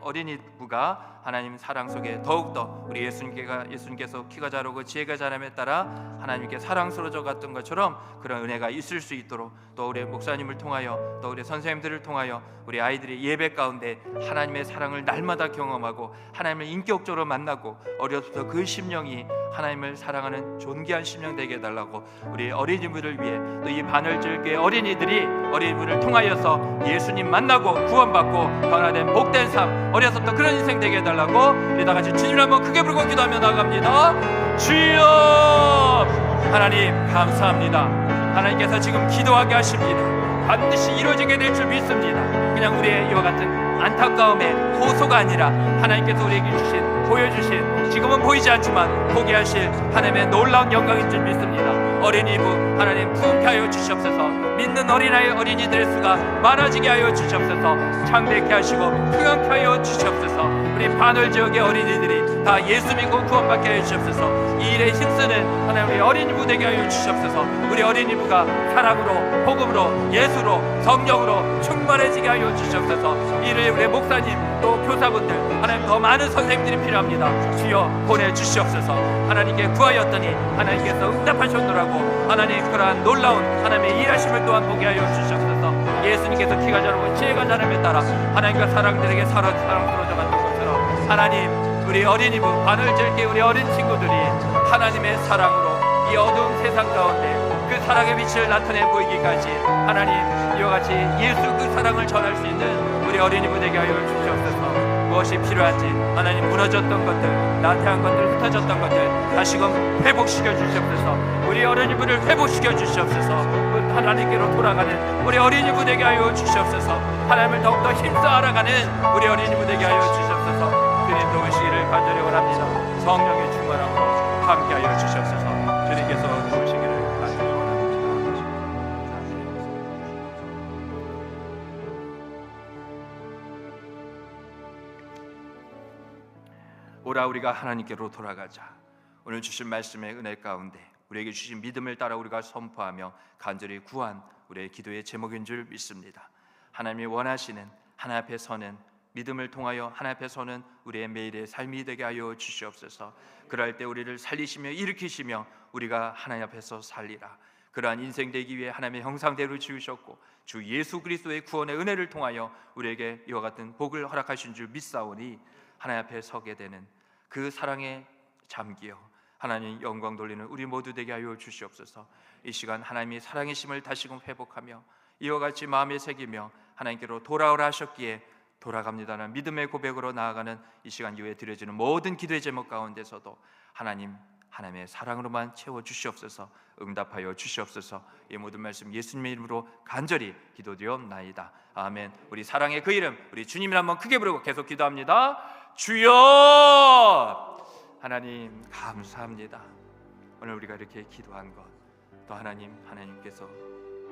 어린이부가 하나님 사랑 속에 더욱더 우리 예수님께서 키가 자라고 지혜가 자람에 따라 하나님께 사랑스러워져 갔던 것처럼 그런 은혜가 있을 수 있도록 또 우리 목사님을 통하여 또 우리 선생님들을 통하여 우리 아이들이 예배 가운데 하나님의 사랑을 날마다 경험하고 하나님을 인격적으로 만나고 어려서부터 그 심령이 하나님을 사랑하는 존귀한 심령 되게 해달라고 우리 어린이부를 위해 또 이 반월절교회 어린이들이 어린이부를 통하여서 예수님 만나고 구원받고 변화된 복된 삶 어려서부터 그런 인생 되게 해달라고 우리 다 같이 주님을 한번 크게 부르고 기도하며 나갑니다. 주여 하나님 감사합니다. 하나님께서 지금 기도하게 하십니다. 반드시 이루어지게 될 줄 믿습니다. 그냥 우리의 이와 같은 안타까움의 호소가 아니라 하나님께서 우리에게 보여주신 지금은 보이지 않지만 보게 하실 하나님의 놀라운 영광인 줄 믿습니다. 어린이부 하나님 부흥케 하여 주시옵소서. 믿는 어린아이 어린이들의 수가 많아지게 하여 주시옵소서. 창대케 하시고 풍요케 하여 주시옵소서. 우리 반월 지역의 어린이들이 다 예수 믿고 구원받게 하여 주시옵소서. 이 일에 힘쓰는 하나님 우리 어린이부 되게 하여 주시옵소서. 우리 어린이부가 사랑으로 복음으로 예수로 성령으로 충만해지게 하여 주시옵소서. 이 일에 우리 목사님 또 교사분들 하나님 더 많은 선생님들이 필요합니다. 주여 보내주시옵소서. 하나님께 구하였더니 하나님께서 응답하셨노라고 하나님 그러한 놀라운 하나님의 일하심을 또한 보게 하여 주시옵소서. 예수님께서 키가 자라고 지혜가 자람에 따라 하나님과 사람들에게 사랑스러워져 갔던 것처럼 하나님 우리 어린이부 반월절기 우리 어린 친구들이 하나님의 사랑으로 이 어두운 세상 가운데 그 사랑의 빛을 나타내 보이기까지 하나님 이와 같이 예수 그 사랑을 전할 수 있는 우리 어린이부 되게 하여 주시옵소서. 무엇이 필요한지 하나님 무너졌던 것들 나태한 것들 흩어졌던 것들 다시금 회복시켜 주시옵소서. 우리 어린이부를 회복시켜 주시옵소서. 하나님께로 돌아가는 우리 어린이부 되게 하여 주시옵소서. 하나님을 더욱더 힘써 알아가는 우리 어린이부 되게 하여 주시옵소서. 주님 도우시기를 간절히 원합니다. 성령의 충만함으로 함께하여 주시옵소서. 주님께서 도우시기를 간절히 원합니다. 오라 우리가 하나님께로 돌아가자. 오늘 주신 말씀의 은혜 가운데 우리에게 주신 믿음을 따라 우리가 선포하며 간절히 구한 우리의 기도의 제목인 줄 믿습니다. 하나님이 원하시는 하나님 앞에 서는 믿음을 통하여 하나님 앞에 서는 우리의 매일의 삶이 되게 하여 주시옵소서. 그럴 때 우리를 살리시며 일으키시며 우리가 하나님 앞에서 살리라. 그러한 인생 되기 위해 하나님의 형상대로 지으셨고 주 예수 그리스도의 구원의 은혜를 통하여 우리에게 이와 같은 복을 허락하신 줄 믿사오니 하나님 앞에 서게 되는 그 사랑에 잠기어 하나님 영광 돌리는 우리 모두 되게 하여 주시옵소서. 이 시간 하나님이 사랑의 심을 다시금 회복하며 이와 같이 마음에 새기며 하나님께로 돌아오라 하셨기에 돌아갑니다라는 믿음의 고백으로 나아가는 이 시간 이후에 드려지는 모든 기도의 제목 가운데서도 하나님의 사랑으로만 채워 주시옵소서. 응답하여 주시옵소서. 이 모든 말씀 예수님의 이름으로 간절히 기도드리옵나이다. 아멘. 우리 사랑의 그 이름 우리 주님을 한번 크게 부르고 계속 기도합니다. 주여! 하나님 감사합니다. 오늘 우리가 이렇게 기도한 것 또 하나님께서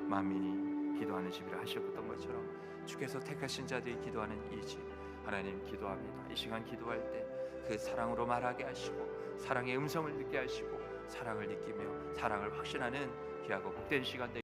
만민이 기도하는 집이라 하셨던 것처럼 주께서 택하신 자들이 기도하는 이 집 하나님 기도합니다. 이 시간 기도할 때 그 사랑으로 말하게 하시고 사랑의 음성을 듣게 하시고 사랑을 느끼며 사랑을 확신하는 귀하고 복된 시간 되게